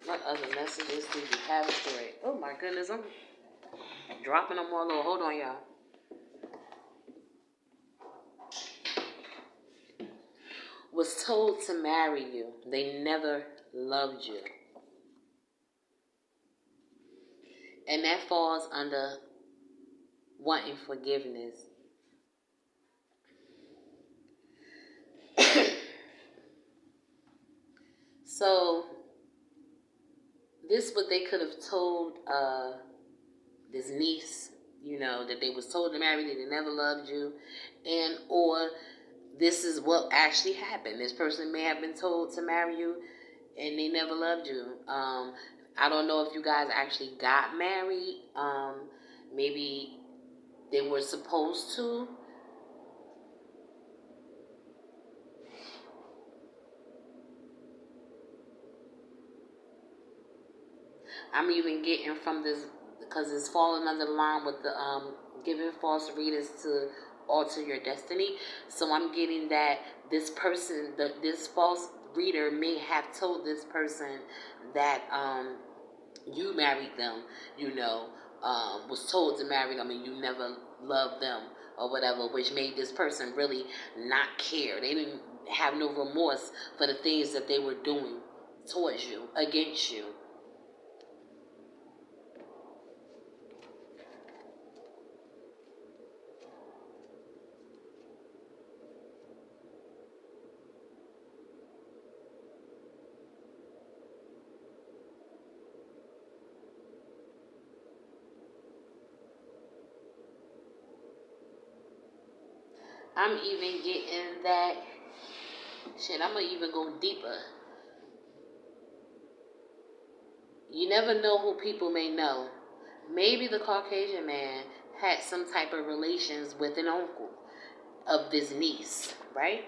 A: What other messages do we have, Spirit? Oh my goodness, I'm dropping them all over. Hold on, y'all. Was told to marry you. They never loved you. And that falls under wanting forgiveness. So, this what they could have told this niece, you know, that they was told to marry you, they never loved you, and or this is what actually happened. This person may have been told to marry you and they never loved you. I don't know if you guys actually got married. Maybe they were supposed to. I'm even getting from this, because it's falling under the line with the giving false readers to alter your destiny. So I'm getting that this person, this false reader may have told this person that you married them, you know, was told to marry them and you never loved them or whatever, which made this person really not care. They didn't have no remorse for the things that they were doing towards you, against you. I'm even getting that shit. I'm gonna even go deeper. You never know who people may know. Maybe the Caucasian man had some type of relations with an uncle of this niece, right?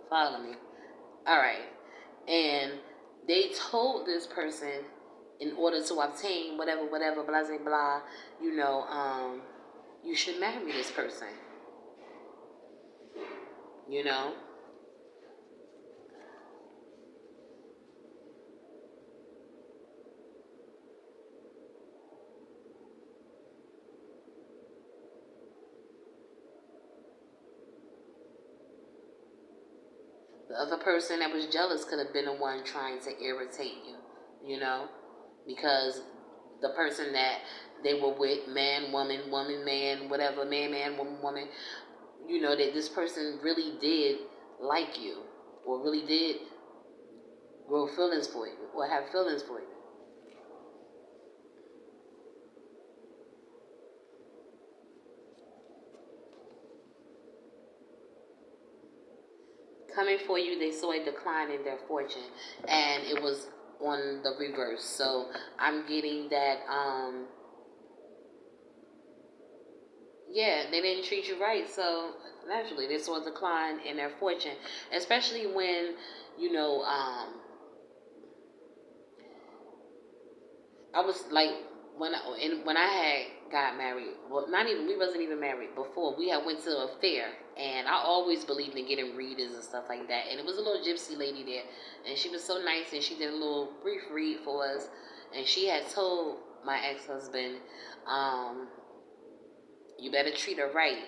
A: Follow me. All right. And they told this person in order to obtain whatever, whatever, blah, blah, blah, you should marry this person. You know? The other person that was jealous could have been the one trying to irritate you, you know? Because the person that they were with, man, woman, woman, man, whatever, man, man, woman, woman, that this person really did like you or really did grow feelings for you or have feelings for you. Coming for you, they saw a decline in their fortune, and it was on the reverse. So I'm getting that, yeah, they didn't treat you right. So naturally, they saw a decline in their fortune, especially when, you know, I was like when I had got married. Well, not even we wasn't even married before. We had went to a fair, and I always believed in getting readers and stuff like that. And it was a little gypsy lady there, and she was so nice, and she did a little brief read for us. And she had told my ex-husband, "You better treat her right."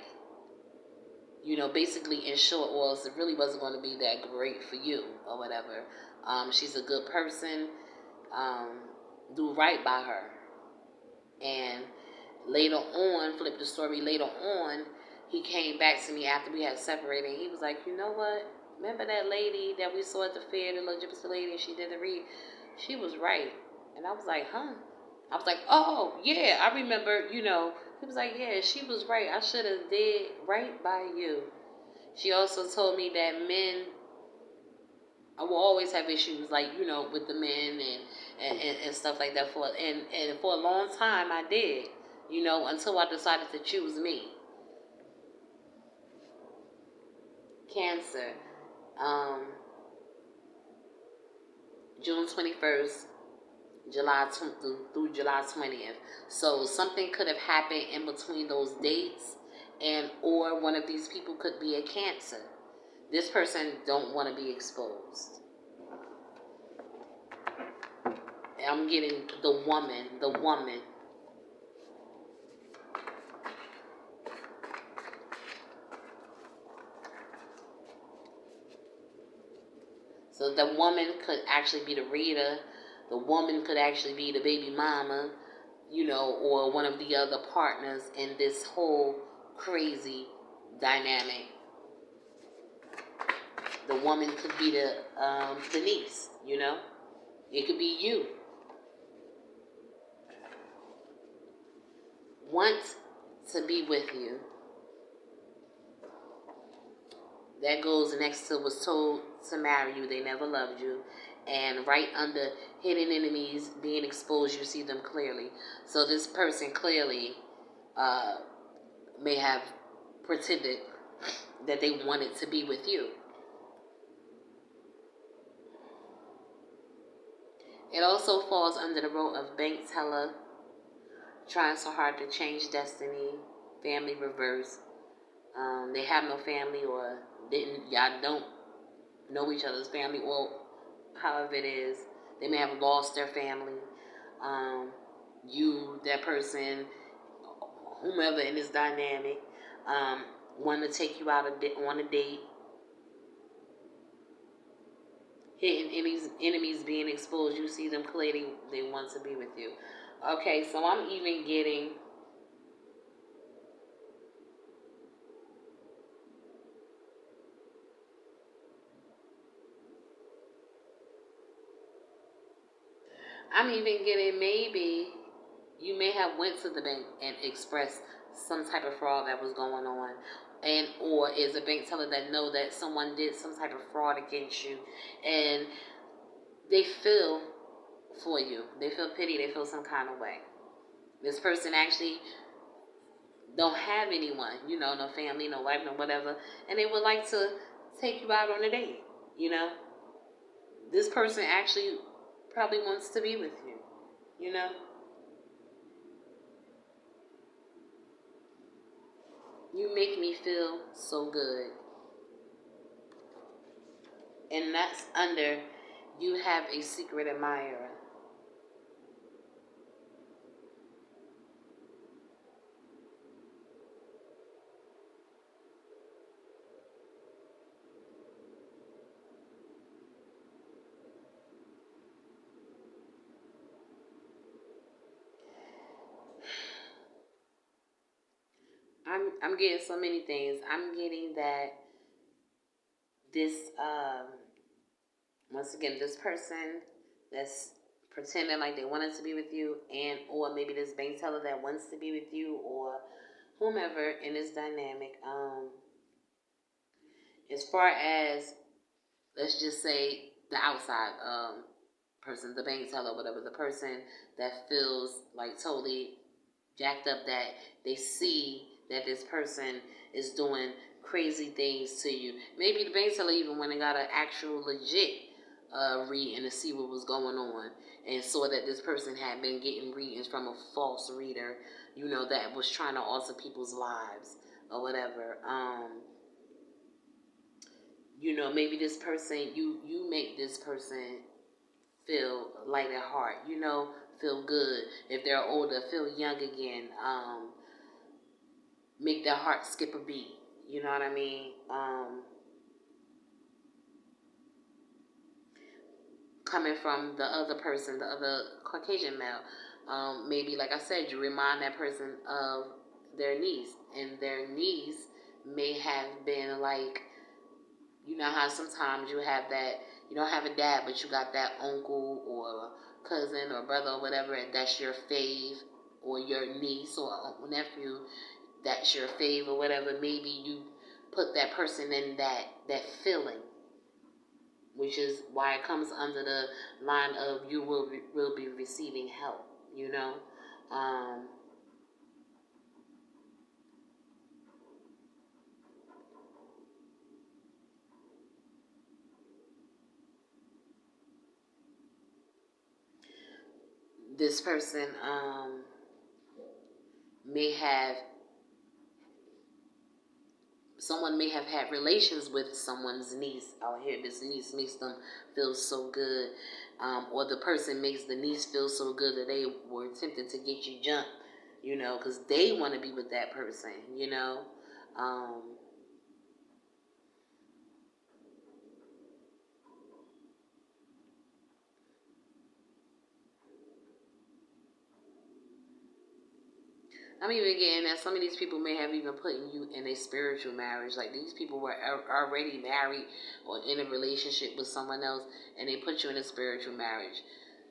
A: Basically in short, was it really wasn't going to be that great for you or whatever. She's a good person. Um, do right by her. And later on, flip the story, later on, he came back to me after we had separated. He was like, you know what? Remember that lady that we saw at the fair, the little gypsy lady, and she did the read? She was right. And I was like, huh? I was like, oh, yeah, I remember, He was like, yeah, she was right. I should have did right by you. She also told me that men, I will always have issues, like, with the men and stuff like that. And for a long time, I did, until I decided to choose me. Cancer, um, June 21st, through July 20th. So something could have happened in between those dates, and or one of these people could be a Cancer. This person don't want to be exposed. I'm getting the woman. So the woman could actually be the reader. The woman could actually be the baby mama, or one of the other partners in this whole crazy dynamic. The woman could be the niece, It could be you. Want to be with you. That goes next to was told to marry you. They never loved you. And right under hidden enemies being exposed, you see them clearly. So this person clearly may have pretended that they wanted to be with you. It also falls under the role of bank teller, trying so hard to change destiny, family reverse. They have no family or y'all don't know each other's family, or however it is. They may have lost their family. That person, whomever in this dynamic, want to take you out on a date. Hitting enemies being exposed, you see them clearly, they want to be with you. Okay, so I'm even getting maybe you may have went to the bank and expressed some type of fraud that was going on, and or is a bank teller that know that someone did some type of fraud against you, and they feel for you. They feel pity. They feel some kind of way. This person actually don't have anyone, no family, no wife, no whatever, and they would like to take you out on a date. You know, this person actually probably wants to be with you. You know, you make me feel so good, and that's under you have a secret admirer. I'm getting so many things. I'm getting that this once again, this person that's pretending like they wanted to be with you, and or maybe this bank teller that wants to be with you, or whomever in this dynamic. As far as, let's just say, the outside person, the bank teller, whatever, the person that feels like totally jacked up, that they see that this person is doing crazy things to you. Maybe the bank teller even went and got an actual legit read and to see what was going on, and saw that this person had been getting readings from a false reader, that was trying to alter people's lives or whatever. Maybe this person, you make this person feel light at heart, feel good. If they're older, feel young again. Make their heart skip a beat. You know what I mean? Coming from the other person, the other Caucasian male, maybe, like I said, you remind that person of their niece, and their niece may have been like, you know how sometimes you have that, you don't have a dad, but you got that uncle or cousin or brother or whatever, and that's your fave, or your niece or nephew, that's your fave or whatever. Maybe you put that person in that feeling, which is why it comes under the line of you will be receiving help. Um, this person may have someone may have had relations with someone's niece out here. This niece makes them feel so good, or the person makes the niece feel so good that they were tempted to get you jumped, because they want to be with that person, Um, I'm even getting that some of these people may have even put you in a spiritual marriage. Like, these people were already married or in a relationship with someone else, and they put you in a spiritual marriage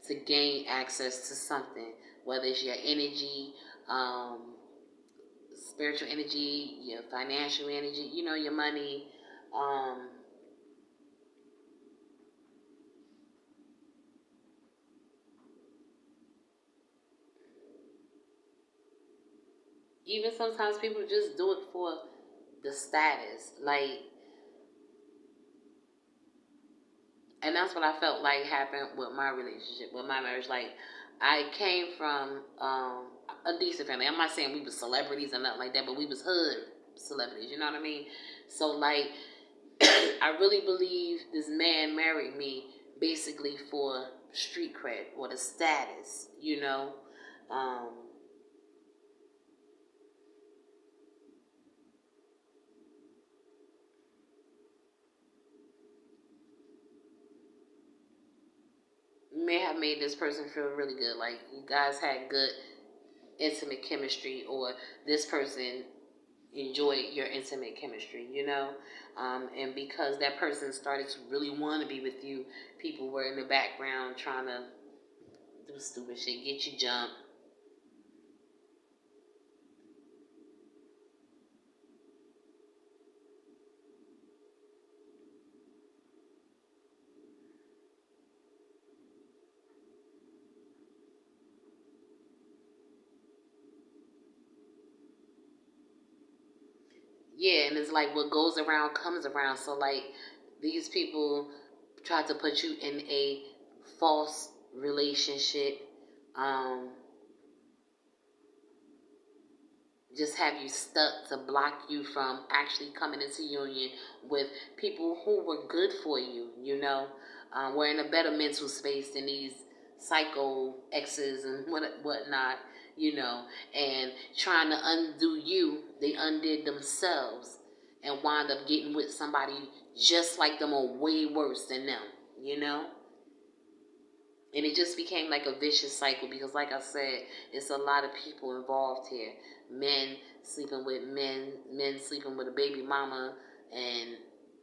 A: to gain access to something, whether it's your energy, spiritual energy, your financial energy, your money. Um, Even sometimes people just do it for the status. Like, and that's what I felt like happened with my relationship, with my marriage. Like, I came from a decent family. I'm not saying we were celebrities or nothing like that, but we was hood celebrities. You know what I mean? So, like, I really believe this man married me basically for street cred or the status. Um, may have made this person feel really good. Like, you guys had good intimate chemistry, or this person enjoyed your intimate chemistry, and because that person started to really want to be with you, people were in the background trying to do stupid shit, get you jumped. Yeah, and it's like what goes around comes around. So like these people try to put you in a false relationship, um, just have you stuck to block you from actually coming into union with people who were good for you, you know. We're in a better mental space than these psycho exes and whatnot, you know, and trying to undo you, they undid themselves and wound up getting with somebody just like them or way worse than them, you know. And it just became like a vicious cycle because, like I said, it's a lot of people involved here. Men sleeping with men, men sleeping with a baby mama, and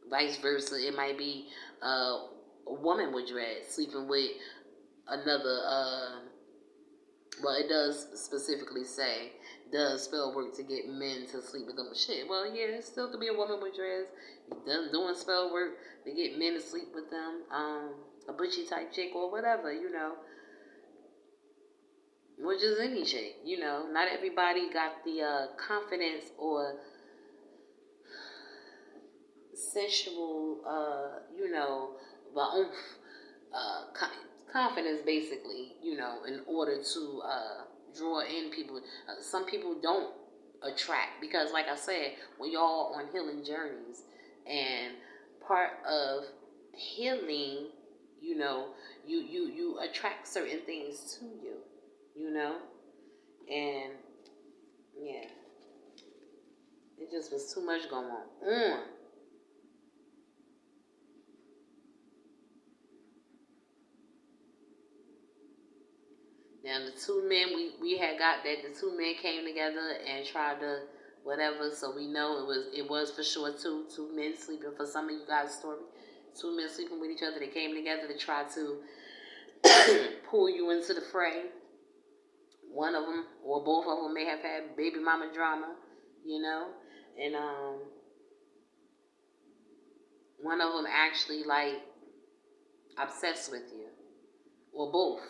A: vice versa. It might be a woman with dreads sleeping with another. Well, it does specifically say does spell work to get men to sleep with them. Shit. Well, yeah, it still could be a woman with dreads doing spell work to get men to sleep with them. A butchy type chick or whatever, you know. Which is any chick, you know. Not everybody got the confidence or sensual, you know, the oomph, confidence, basically, you know, in order to draw in people. Some people don't attract because, like I said, we all on healing journeys, and part of healing, you know, you attract certain things to you, you know, and yeah, it just was too much going on. Now the two men we had got that the two men came together and tried to whatever, so we know it was for sure two men sleeping. For some of you guys' story, two men sleeping with each other. They came together to try to pull you into the fray. One of them or both of them may have had baby mama drama, you know, and one of them actually like obsessed with you, or both.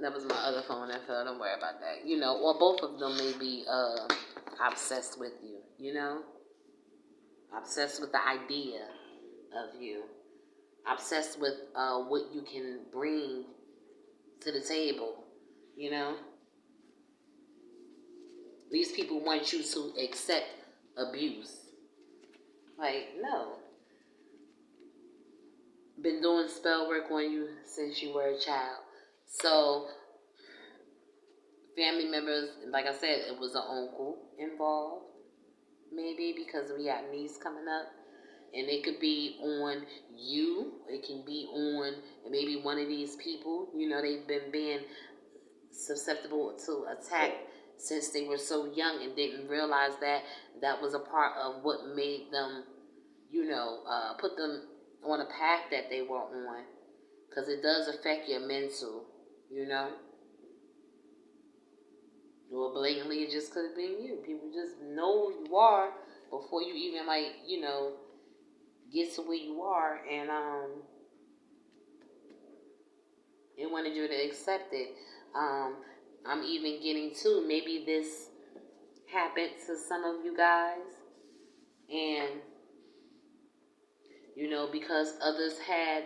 A: That was my other phone that fell. Don't worry about that. You know, or both of them may be obsessed with you. You know, obsessed with the idea of you. Obsessed with what you can bring to the table. You know, these people want you to accept abuse. Like, no. Been doing spell work on you since you were a child. So, family members, like I said, it was an uncle involved. Maybe because we got niece coming up. And it could be on you. It can be on maybe one of these people. You know, they've been being susceptible to attack since they were so young and didn't realize that that was a part of what made them, you know, put them on a path that they were on. Because it does affect your mental, you know. Or blatantly, it just could have been you. People just know who you are before you even, like, you know, get to where you are, and they wanted you to accept it. I'm even getting to maybe this happened to some of you guys, and you know, because others had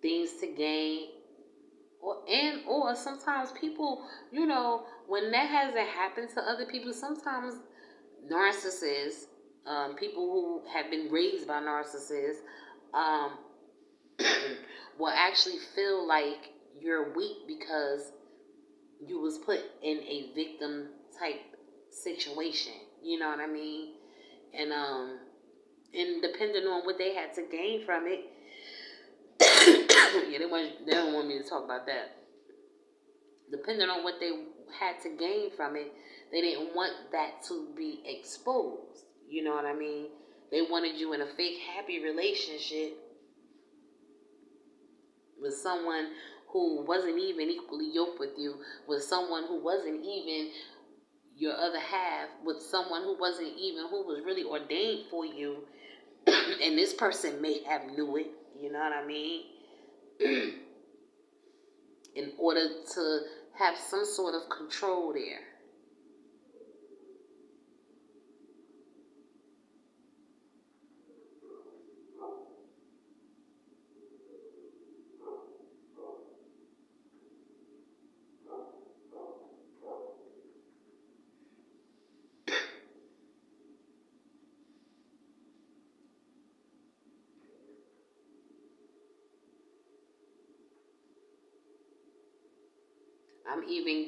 A: things to gain, or sometimes people, you know, when that hasn't happened to other people, sometimes narcissists, people who have been raised by narcissists, um, will actually feel like you're weak because you was put in a victim type situation. You know what I mean? And depending on what they had to gain from it, yeah, they don't want me to talk about that. Depending on what they had to gain from it, they didn't want that to be exposed. You know what I mean? They wanted you in a fake happy relationship with someone who wasn't even equally yoked with you, with someone who wasn't even your other half, with someone who wasn't even who was really ordained for you, and this person may have knew it. You know what I mean? In order to have some sort of control there. I'm even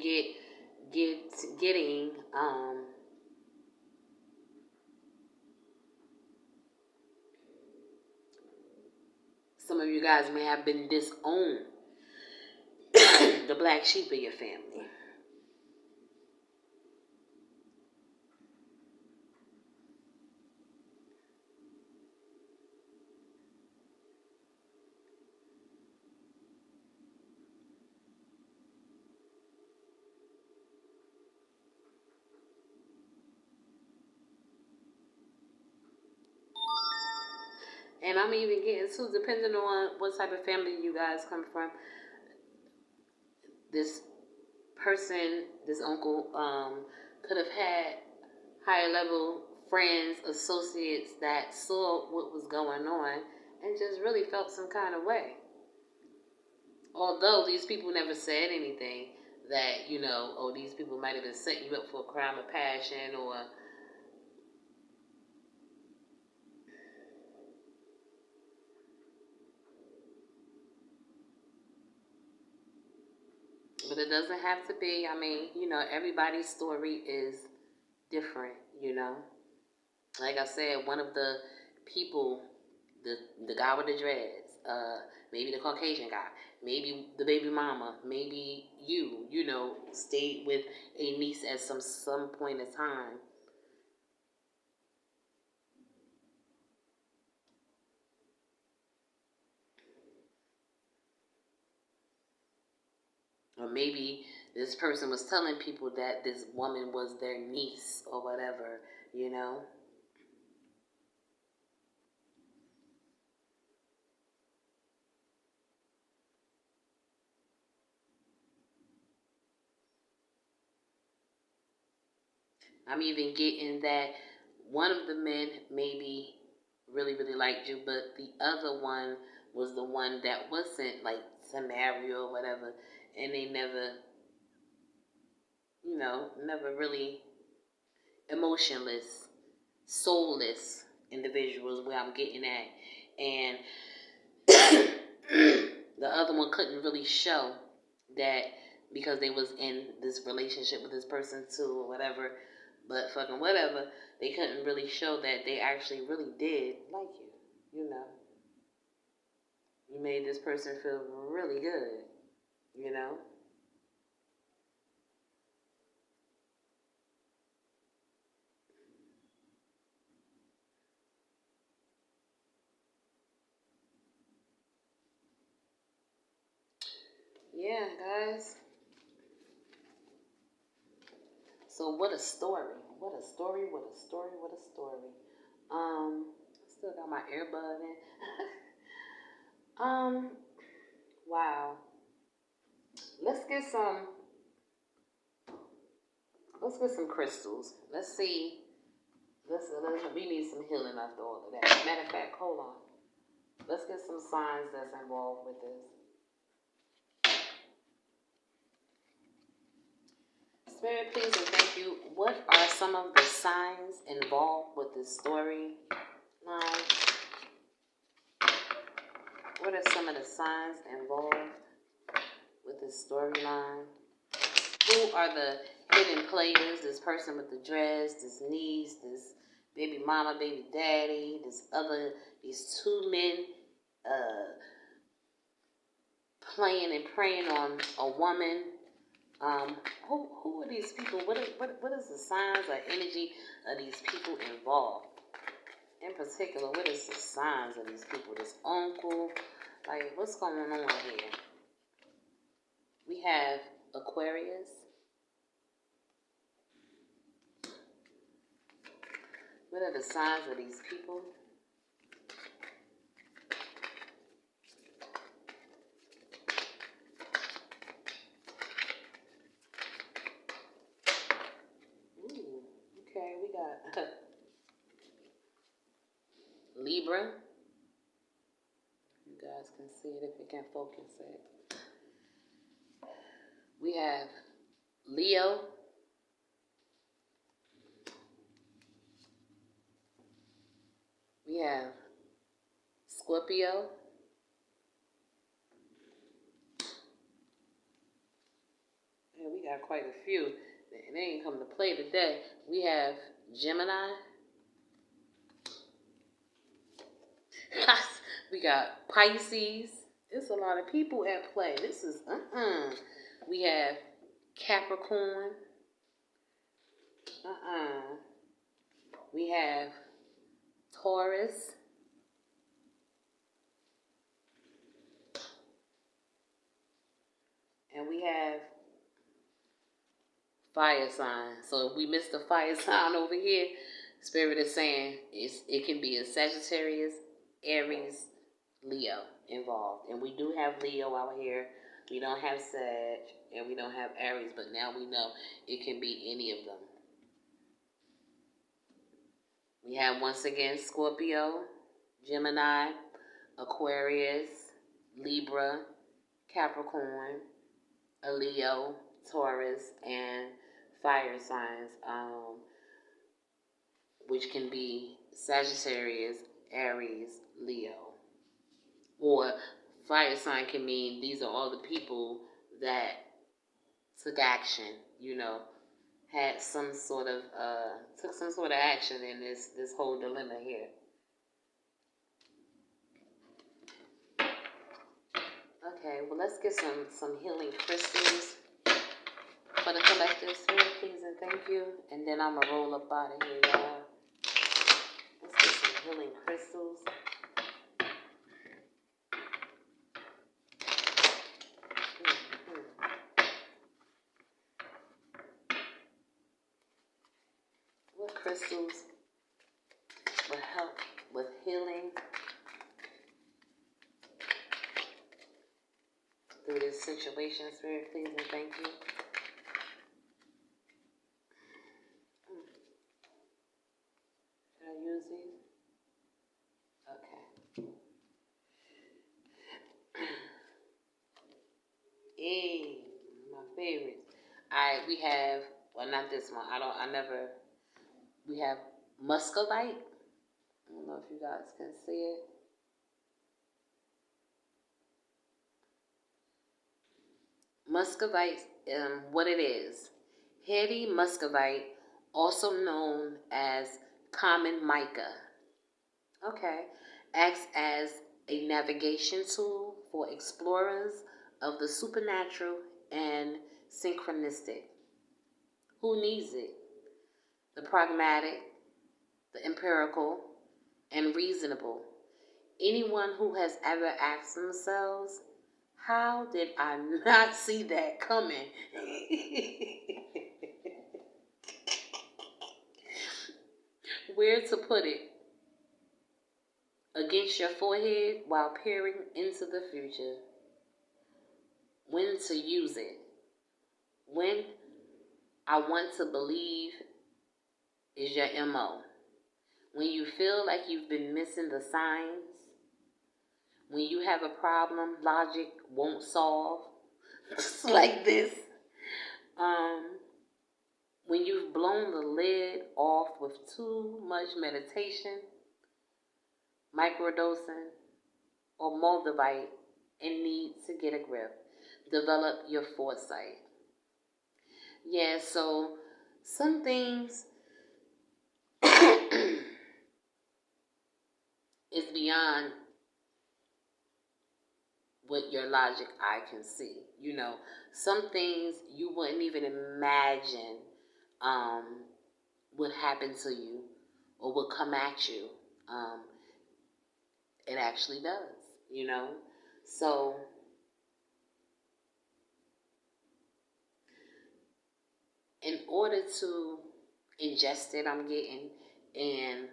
A: getting some of you guys may have been disowned the black sheep of your family. And I'm even getting too, depending on what type of family you guys come from, this person, this uncle, could have had higher level friends, associates that saw what was going on and just really felt some kind of way. Although these people never said anything that, oh, these people might have been setting you up for a crime of passion or... But it doesn't have to be. I mean, everybody's story is different, Like I said, one of the people, the guy with the dreads, maybe the Caucasian guy, maybe the baby mama, maybe you, stayed with a niece at some point in time. Or maybe this person was telling people that this woman was their niece or whatever. I'm even getting that one of the men maybe really, really liked you, but the other one was the one that wasn't like to marry or whatever, and they never really emotionless, soulless individuals where I'm getting at. And the other one couldn't really show that because they was in this relationship with this person too or whatever, but fucking whatever, they couldn't really show that they actually really did like you. You made this person feel really good. Yeah, guys. So what a story. What a story, what a story, what a story. Still got my earbud in. Wow. Let's get some crystals. Let's see. We need some healing after all of that. Matter of fact, hold on. Let's get some signs that's involved with this. Spirit, please and thank you. What are some of the signs involved with this story line? What are some of the signs involved with this storyline? Who are the hidden players? This person with the dress, this niece, this baby mama, baby daddy, these two men playing and preying on a woman. Who are these people? What is the signs or energy of these people involved? In particular, what is the signs of these people? This uncle, like what's going on here? We have Aquarius. What are the signs of these people? Libra. You guys can see it if you can focus it. We have Leo. We have Scorpio. Yeah, we got quite a few. They ain't come to play today. We have Gemini. We got Pisces. It's a lot of people at play. This is We have Capricorn. We have Taurus. And we have fire sign. So if we missed the fire sign over here, Spirit is saying it can be a Sagittarius, Aries, Leo involved. And we do have Leo out here. We don't have Sag, and we don't have Aries, but now we know it can be any of them. We have, once again, Scorpio, Gemini, Aquarius, Libra, Capricorn, a Leo, Taurus, and fire signs, which can be Sagittarius, Aries, Leo. Or fire sign can mean these are all the people that took action, had some sort of took some sort of action in this whole dilemma here. Okay, well, let's get some healing crystals for the collective. Spirit, please and thank you. And then I'm gonna roll up out of here, y'all. Let's get some healing crystals. What crystals will help with healing through this situation? Spirit, please and thank you. Should I use these? Okay. Hey, my favorites. We have, well, not this one. We have muscovite. I don't know if you guys can see it. Muscovite, what it is. Heady muscovite, also known as common mica. Okay. Acts as a navigation tool for explorers of the supernatural and synchronistic. Who needs it? The pragmatic, the empirical, and reasonable. Anyone who has ever asked themselves, how did I not see that coming? Where to put it? Against your forehead while peering into the future. When to use it? When I want to believe is your MO. When you feel like you've been missing the signs. When you have a problem logic won't solve. Just like this. When you've blown the lid off with too much meditation, microdosing, or moldavite, and need to get a grip. Develop your foresight. Yeah, so some things is beyond what your logic eye can see. Some things you wouldn't even imagine would happen to you or would come at you. It actually does, So in order to ingest it, I'm getting, and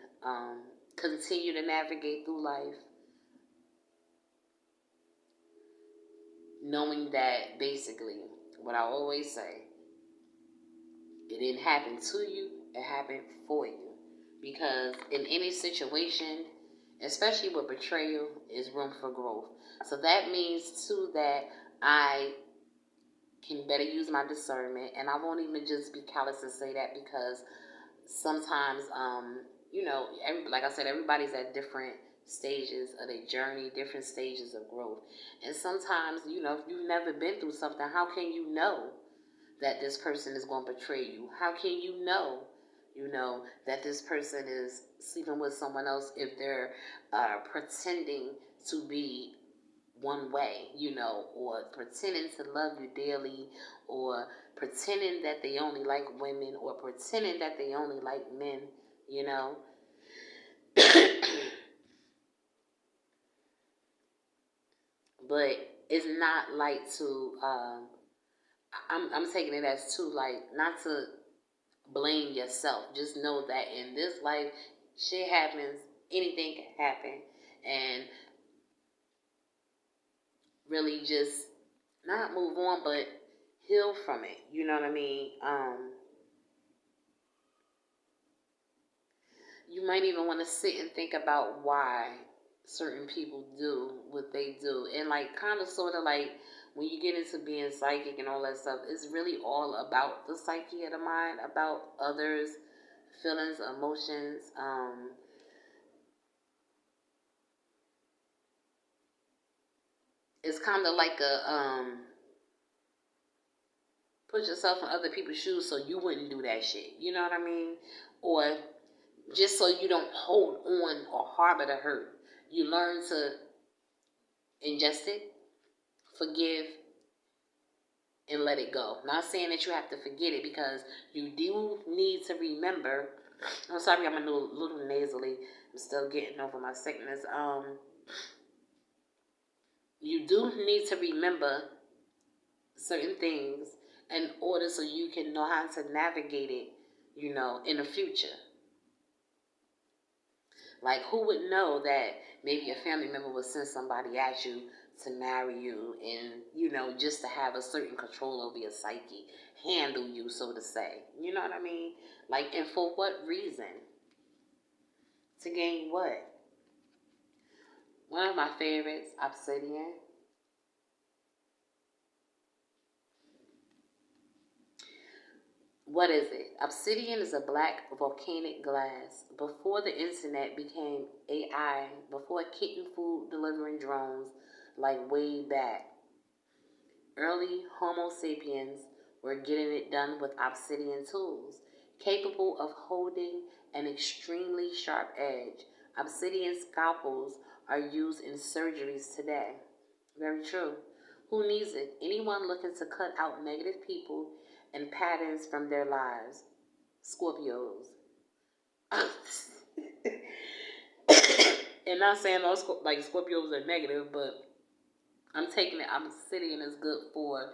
A: continue to navigate through life, knowing that basically, what I always say, it didn't happen to you, it happened for you. Because in any situation, especially with betrayal, is room for growth. So that means too that I can better use my discernment, and I won't even just be callous to say that because sometimes, like I said, everybody's at different stages of their journey, different stages of growth, and sometimes, if you've never been through something, how can you know that this person is going to betray you? How can you know, that this person is sleeping with someone else if they're pretending to be one way, or pretending to love you daily, or pretending that they only like women, or pretending that they only like men, you know. But it's not like to, I'm taking it as too, like, not to blame yourself. Just know that in this life, shit happens, anything can happen, and really just not move on, but heal from it. You know what I mean? You might even want to sit and think about why certain people do what they do, and like kind of sort of like when you get into being psychic and all that stuff, it's really all about the psyche of the mind, about others' feelings, emotions. It's kind of like a put yourself in other people's shoes so you wouldn't do that shit. You know what I mean? Or just so you don't hold on or harbor the hurt. You learn to ingest it, forgive, and let it go. Not saying that you have to forget it, because you do need to remember. I'm sorry, I'm a little nasally. I'm still getting over my sickness. You do need to remember certain things in order so you can know how to navigate it, in the future. Like, who would know that maybe a family member would send somebody at you to marry you, and, just to have a certain control over your psyche, handle you, so to say. You know what I mean? Like, and for what reason? To gain what? One of my favorites, obsidian. What is it? Obsidian is a black volcanic glass. Before the internet became AI, before kitten food delivering drones, like way back, early Homo sapiens were getting it done with obsidian tools, capable of holding an extremely sharp edge. Obsidian scalpels are used in surgeries today. Very true. Who needs it? Anyone looking to cut out negative people and patterns from their lives. Scorpios. And not saying all like Scorpios are negative, but I'm taking it. I'm sitting as good for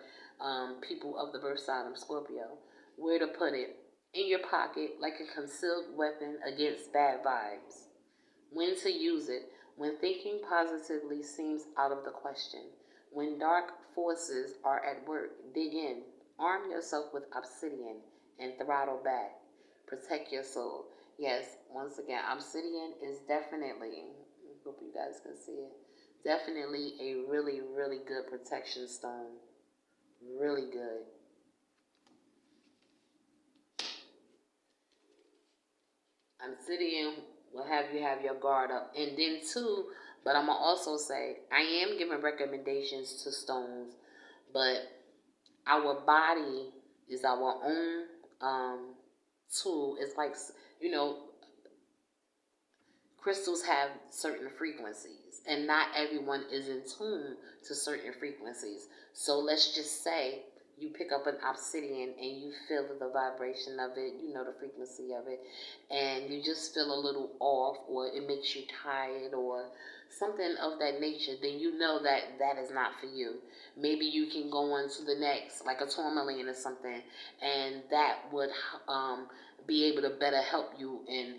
A: people of the birth sign of Scorpio. Where to put it? In your pocket, like a concealed weapon against bad vibes. When to use it? When thinking positively seems out of the question. When dark forces are at work, dig in. Arm yourself with obsidian and throttle back. Protect your soul. Yes, once again, obsidian is definitely, I hope you guys can see it, definitely a really, really good protection stone. Really good. Obsidian will have you have your guard up. And then too, but I'm gonna also say I am giving recommendations to stones, but our body is our own tool. It's like, you know, crystals have certain frequencies, and not everyone is in tune to certain frequencies. So let's just say you pick up an obsidian and you feel the vibration of it, the frequency of it, and you just feel a little off, or it makes you tired, or something of that nature, then you know that that is not for you. Maybe you can go on to the next, like a tourmaline or something, and that would be able to better help you in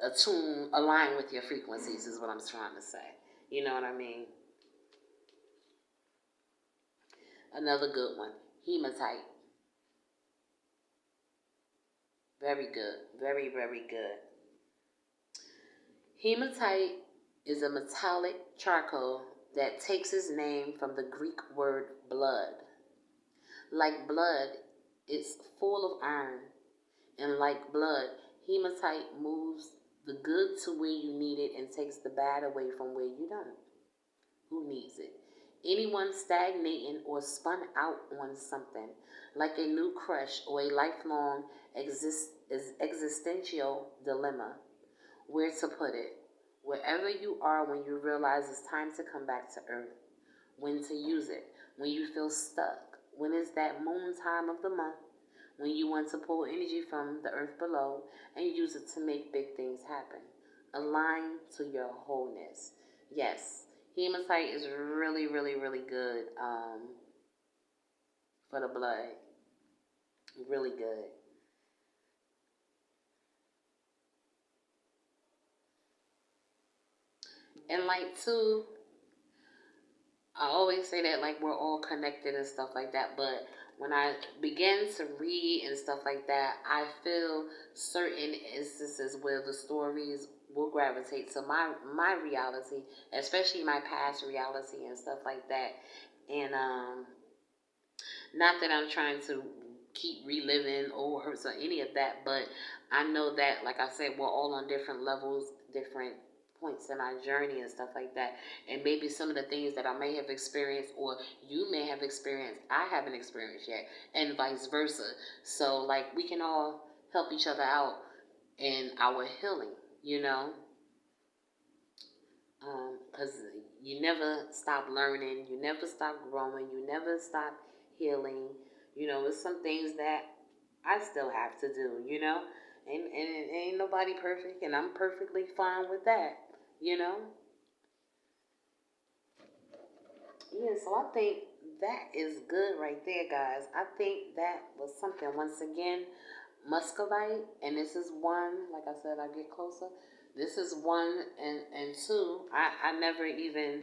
A: attune, align with your frequencies, is what I'm trying to say. You know what I mean? Another good one, hematite. Very good. Very, very good. Hematite is a metallic charcoal that takes its name from the Greek word blood. Like blood, it's full of iron, and like blood, hematite moves the good to where you need it and takes the bad away from where you don't. Who needs it? Anyone stagnating or spun out on something, like a new crush or a lifelong existential dilemma. Where to put it? Wherever you are when you realize it's time to come back to earth. When to use it? When you feel stuck. When it's that moon time of the month. When you want to pull energy from the earth below and use it to make big things happen. Align to your wholeness. Yes, hematite is really, really, really good for the blood. Really good. And like too, I always say that like we're all connected and stuff like that, but when I begin to read and stuff like that, I feel certain instances where the stories will gravitate to my reality, especially my past reality and stuff like that. And not that I'm trying to keep reliving old hurts or any of that, but I know that, like I said, we're all on different levels, different points in our journey and stuff like that. And maybe some of the things that I may have experienced or you may have experienced, I haven't experienced yet, and vice versa. So, like, we can all help each other out in our healing, you know? Because you never stop learning, you never stop growing, you never stop healing. You know, it's some things that I still have to do, you know? And ain't nobody perfect, and I'm perfectly fine with that, you know? Yeah, so I think that is good right there, guys. I think that was something, once again, muscovite, and this is one, like I said, I get closer. This is one, and two, I never even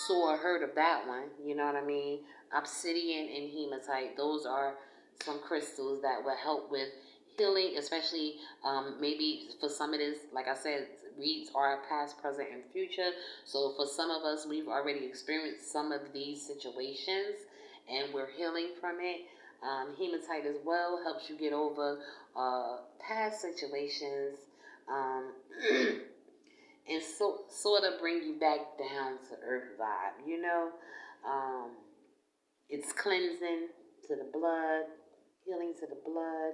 A: saw or heard of that one. You know what I mean? Obsidian and hematite. Those are some crystals that will help with healing, especially maybe for some of this, like I said, reads are past, present, and future. So for some of us, we've already experienced some of these situations and we're healing from it. Hematite as well helps you get over past situations. Um, and so sort of bring you back down to earth vibe, you know. Um, it's cleansing to the blood, healing to the blood.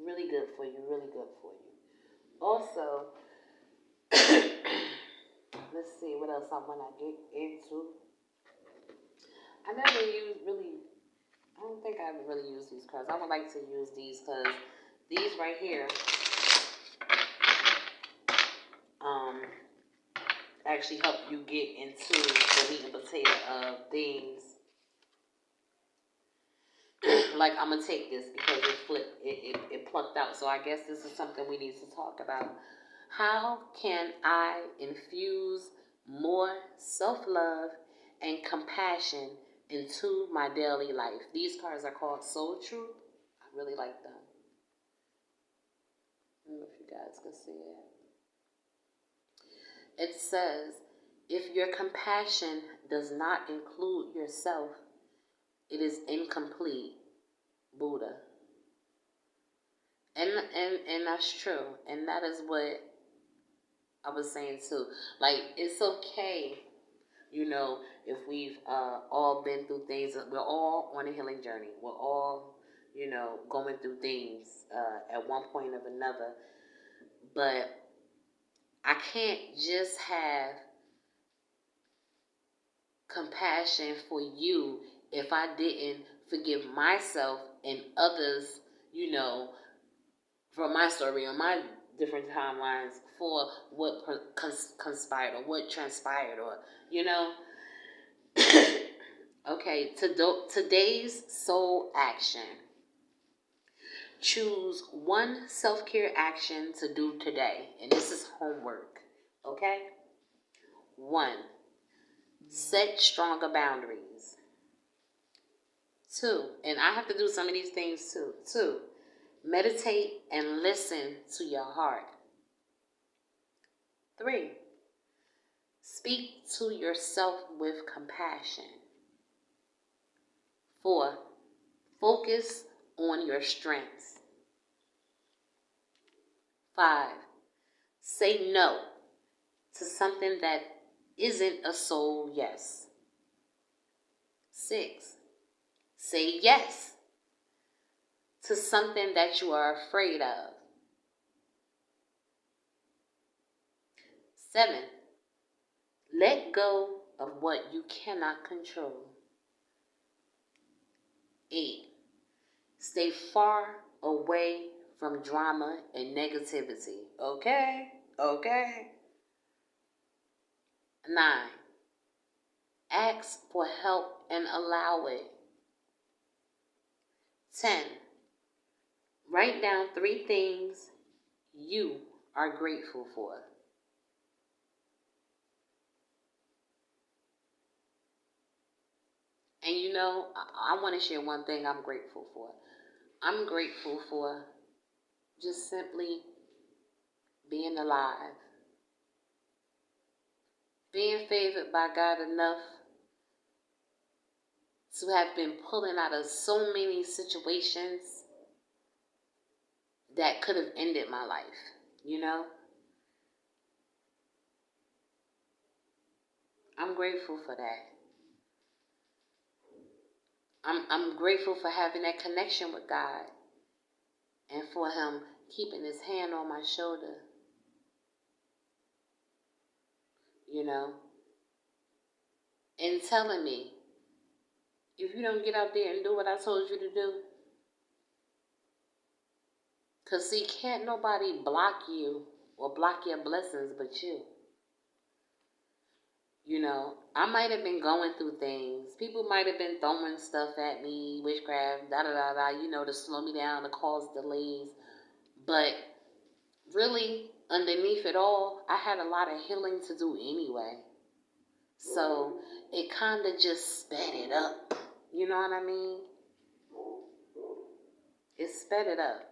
A: Really good for you, really good for you. Also, let's see what else I want to get into. I never use really, I don't think I ever really use these cards. I would like to use these because these right here um, actually help you get into the meat and potato of things. Like, I'm gonna take this because it flipped, it plucked out. So I guess this is something we need to talk about. How can I infuse more self-love and compassion into my daily life? These cards are called Soul Truth. I really like them. I don't know if you guys can see it. It says, if your compassion does not include yourself, it is incomplete. Buddha. And that's true. And that is what I was saying too. Like, it's okay, you know, if we've all been through things. We're all on a healing journey. We're all, you know, going through things at one point or another. But I can't just have compassion for you if I didn't forgive myself and others, you know, from my story on my different timelines for what conspired or what transpired, or, you know. Okay, today's soul action. Choose one self-care action to do today, and this is homework. Okay? 1. Set stronger boundaries. 2, and I have to do some of these things too. 2, meditate and listen to your heart. 3, speak to yourself with compassion. 4, focus on your strengths. 5, say no to something that isn't a soul yes. 6, say yes to something that you are afraid of. 7, let go of what you cannot control. 8, stay far away from drama and negativity. Okay? 9, ask for help and allow it. 10, write down 3 things you are grateful for. And I want to share one thing I'm grateful for. I'm grateful for just simply being alive, being favored by God enough to have been pulling out of so many situations that could have ended my life. I'm grateful for that. I'm grateful for having that connection with God and for Him keeping His hand on my shoulder, and telling me, if you don't get out there and do what I told you to do, because see, can't nobody block you or block your blessings but you. I might have been going through things. People might have been throwing stuff at me, witchcraft, to slow me down, to cause delays. But really, underneath it all, I had a lot of healing to do anyway. So it kind of just sped it up. You know what I mean? It sped it up.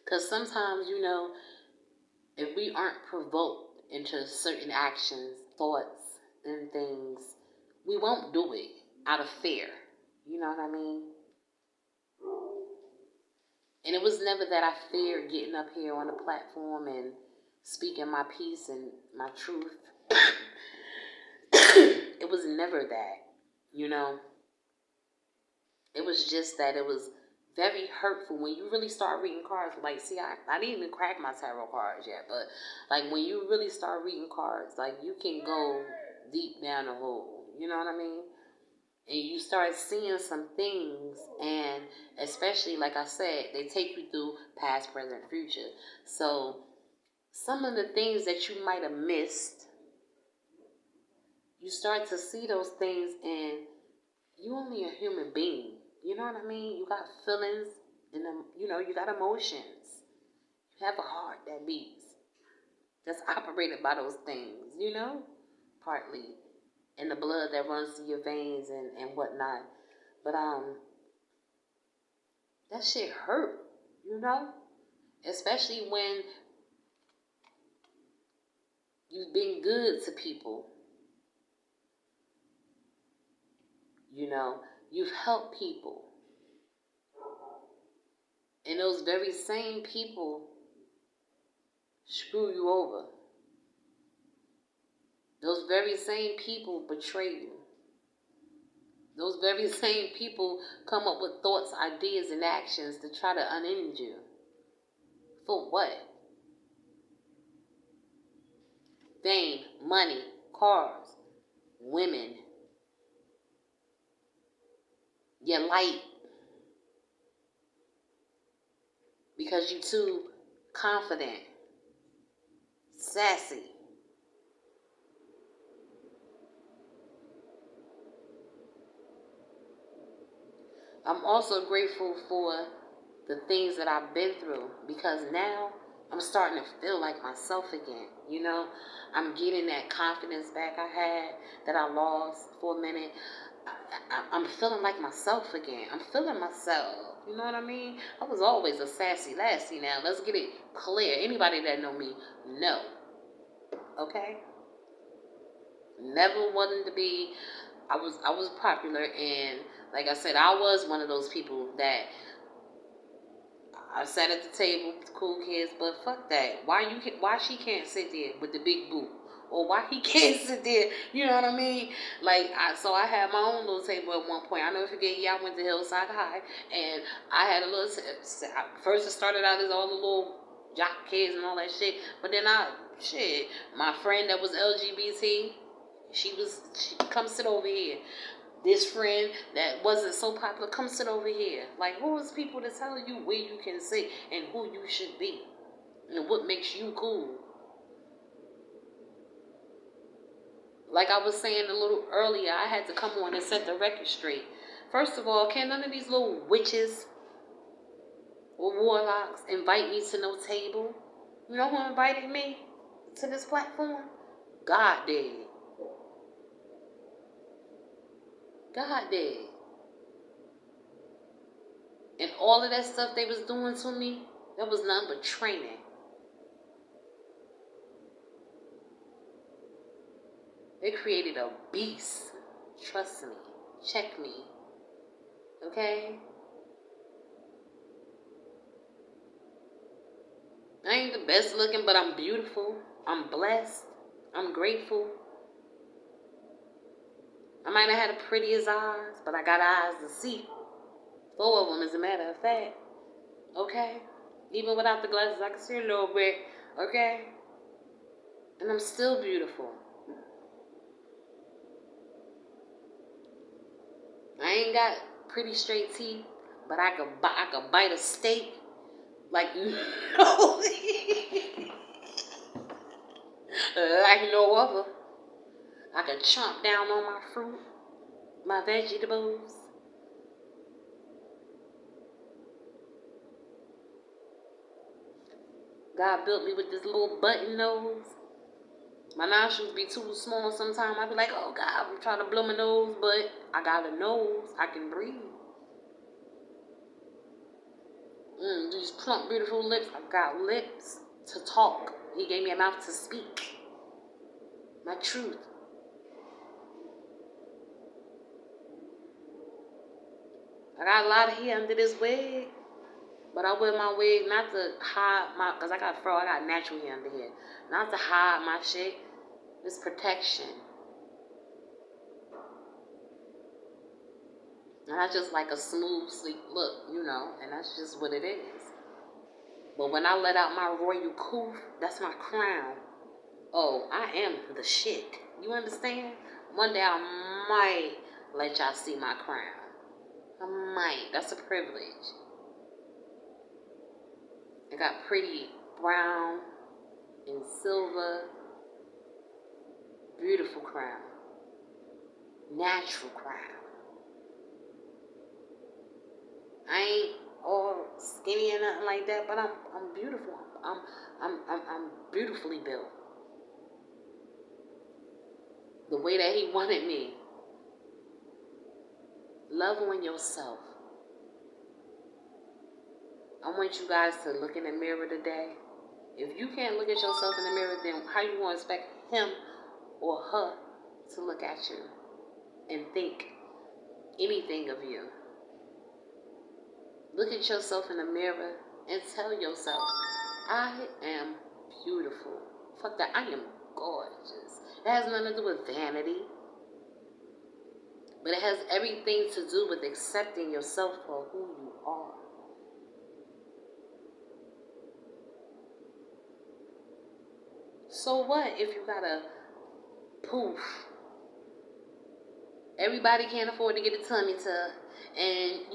A: Because sometimes, if we aren't provoked into certain actions, thoughts, and things, we won't do it out of fear. You know what I mean? And it was never that I feared getting up here on the platform and speaking my piece and my truth. It was never that. It was just that it was very hurtful when you really start reading cards. Like, see, I didn't even crack my tarot cards yet, but like when you really start reading cards, like you can go deep down the hole. You know what I mean? And you start seeing some things, and especially, like I said, they take you through past, present, future. So some of the things that you might have missed, you start to see those things, and you only a human being. You know what I mean? You got feelings, and you got emotions. You have a heart that beats. That's operated by those things, partly. And the blood that runs through your veins and whatnot. But that shit hurt, especially when you've been good to people. You've helped people. And those very same people screw you over. Those very same people betray you. Those very same people come up with thoughts, ideas, and actions to try to unend you. For what? Fame, money, cars, women, your light. Because you're too confident, sassy. I'm also grateful for the things that I've been through, because now I'm starting to feel like myself again. I'm getting that confidence back I had that I lost for a minute. I'm feeling like myself again. I'm feeling myself. You know what I mean? I was always a sassy lassie. Now let's get it clear. Anybody that know me know. Okay? Never wanted to be. I was popular, and like I said, I was one of those people that I sat at the table with cool kids, but fuck that. Why she can't sit there with the big boot? Or why he can't sit there? You know what I mean? So I had my own little table at one point. I never forget. Yeah, I went to Hillside High, and I had a little. First, it started out as all the little jock kids and all that shit. But then my friend that was LGBT, she come sit over here. This friend that wasn't so popular, come sit over here. Like, who is people to tell you where you can sit and who you should be and what makes you cool? Like I was saying a little earlier, I had to come on and set the record straight. First of all, can none of these little witches or warlocks invite me to no table? You know who invited me to this platform? God did. God did. And all of that stuff they was doing to me, that was nothing but training. They created a beast. Trust me. Check me. Okay? I ain't the best looking, but I'm beautiful. I'm blessed. I'm grateful. I might not have the prettiest eyes, but I got eyes to see. 4 of them, as a matter of fact. Okay? Even without the glasses, I can see a little bit. Okay? And I'm still beautiful. I ain't got pretty straight teeth, but I could bite a steak like no, like no other. I could chomp down on my fruit, my vegetables. God built me with this little button nose. My nostrils be too small sometimes. I be like, oh God, I'm trying to blow my nose, but I got a nose. I can breathe. These plump, beautiful lips. I got lips to talk. He gave me a mouth to speak. My truth. I got a lot of hair under this wig, but I wear my wig not to hide cause I got fro. I got natural hair under here, not to hide my shit. It's protection. And I just like a smooth, sleek look, and that's just what it is. But when I let out my royal coof, that's my crown. Oh, I am the shit. You understand? One day I might let y'all see my crown. I might. That's a privilege. I got pretty brown and silver, beautiful crown. Natural crown. I ain't all skinny and nothing like that, but I'm beautiful. I'm beautifully built. The way that he wanted me. Love on yourself. I want you guys to look in the mirror today. If you can't look at yourself in the mirror, then how you going to expect him or her to look at you and think anything of you? Look at yourself in the mirror and tell yourself, I am beautiful. Fuck that, I am gorgeous. It has nothing to do with vanity, but it has everything to do with accepting yourself for who you are. So what if you got a poof? Everybody can't afford to get a tummy tuck, and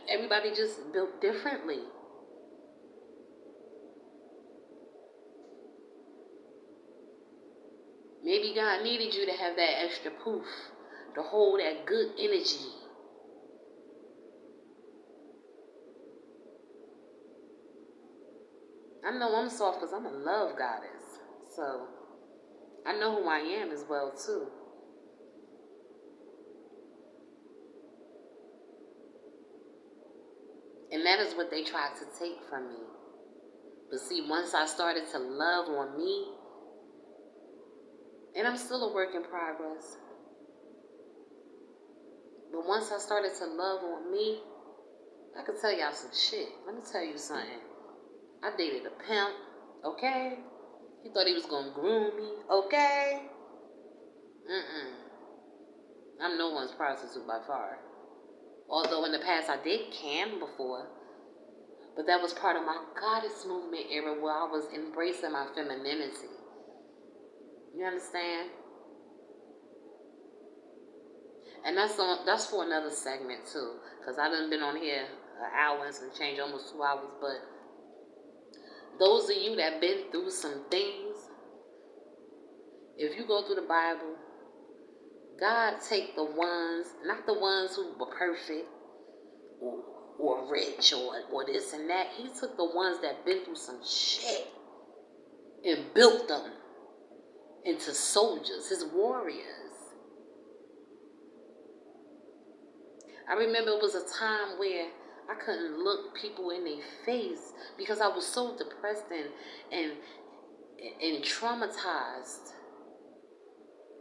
A: everybody just built differently. Maybe God needed you to have that extra poof to hold that good energy. I know I'm soft because I'm a love goddess. So I know who I am as well too. that is what they tried to take from me. But see, once I started to love on me, and I'm still a work in progress, but once I started to love on me, I could tell y'all some shit. Let me tell you something. I dated a pimp, okay? He thought he was gonna groom me, okay? I'm no one's prostitute by far. Although in the past I did cam before, but that was part of my goddess movement era where I was embracing my femininity. You understand? And that's for another segment too, because I done been on here an hour and some change, almost 2 hours. But those of you that been through some things, if you go through the Bible, God take the ones, not the ones who were perfect or rich or this and that. He took the ones that been through some shit and built them into soldiers, his warriors. I remember it was a time where I couldn't look people in their face because I was so depressed and traumatized.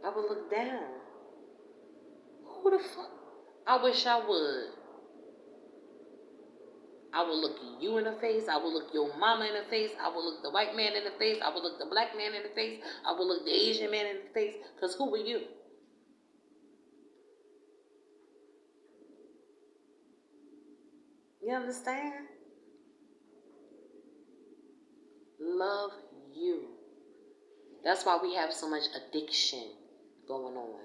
A: I would look down. Who the fuck? I wish I would. I would look you in the face. I would look your mama in the face. I would look the white man in the face. I would look the black man in the face. I would look the Asian man in the face. Because who were you? You understand? Love you. That's why we have so much addiction going on.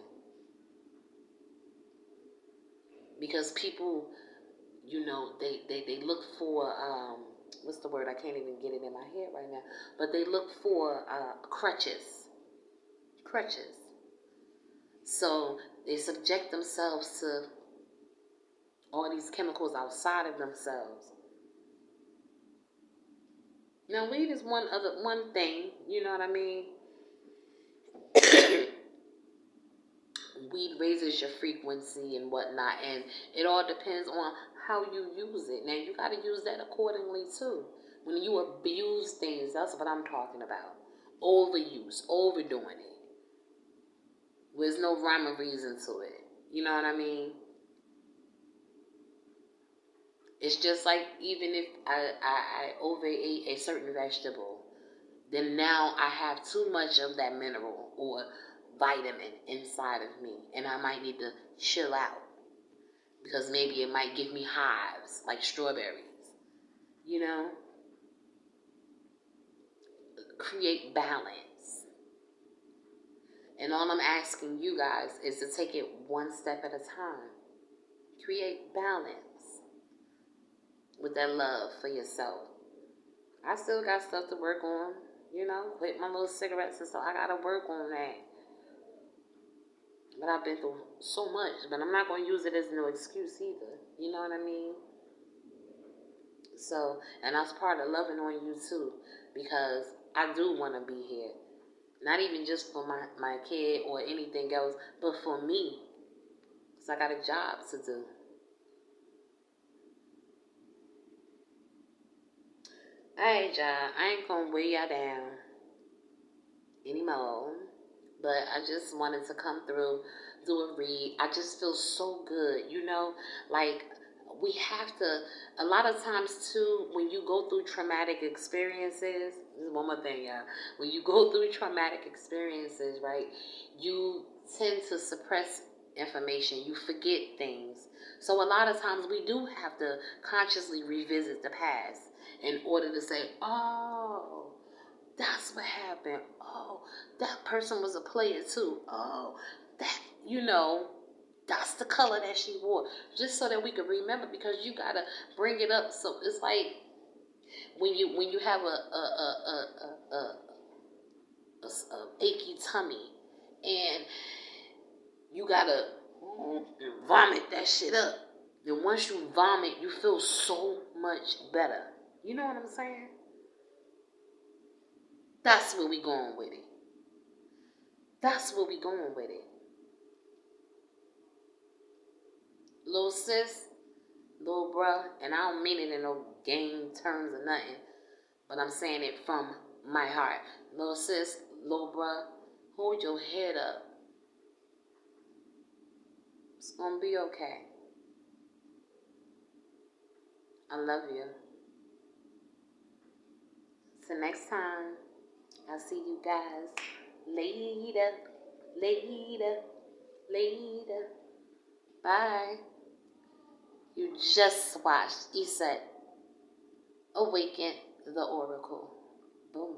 A: Because people, they look for, what's the word? I can't even get it in my head right now. But they look for crutches. Crutches. So they subject themselves to all these chemicals outside of themselves. Now, weed is one thing, you know what I mean? Weed raises your frequency and whatnot, and it all depends on how you use it. Now, you got to use that accordingly, too. When you abuse things, that's what I'm talking about. Overuse, overdoing it. There's no rhyme or reason to it. You know what I mean? It's just like even if I overate a certain vegetable, then now I have too much of that mineral or vitamin inside of me, and I might need to chill out because maybe it might give me hives like strawberries. You know? Create balance. And all I'm asking you guys is to take it one step at a time. Create balance with that love for yourself. I still got stuff to work on, quit my little cigarettes and stuff. I gotta work on that. But I've been through so much, but I'm not gonna use it as no excuse either. You know what I mean? So, and that's part of loving on you too, because I do want to be here. Not even just for my kid or anything else, but for me. Because I got a job to do. Alright, y'all. I ain't gonna weigh y'all down anymore. But I just wanted to come through, do a read. I just feel so good, like we have to, a lot of times too, when you go through traumatic experiences, this is one more thing, y'all. When you go through traumatic experiences, right, you tend to suppress information. You forget things. So a lot of times we do have to consciously revisit the past in order to say, oh, that's what happened. Oh, that person was a player too. Oh, that, that's the color that she wore. Just so that we can remember, because you gotta bring it up. So it's like when you have a achy tummy and you gotta vomit that shit up. And once you vomit, you feel so much better. You know what I'm saying? That's where we going with it. That's where we going with it. Little sis, little bruh, and I don't mean it in no game terms or nothing, but I'm saying it from my heart. Little sis, little bruh, hold your head up. It's gonna be okay. I love you. So next time, I'll see you guys later, later, later. Bye. You just watched Iset awaken the oracle. Boom.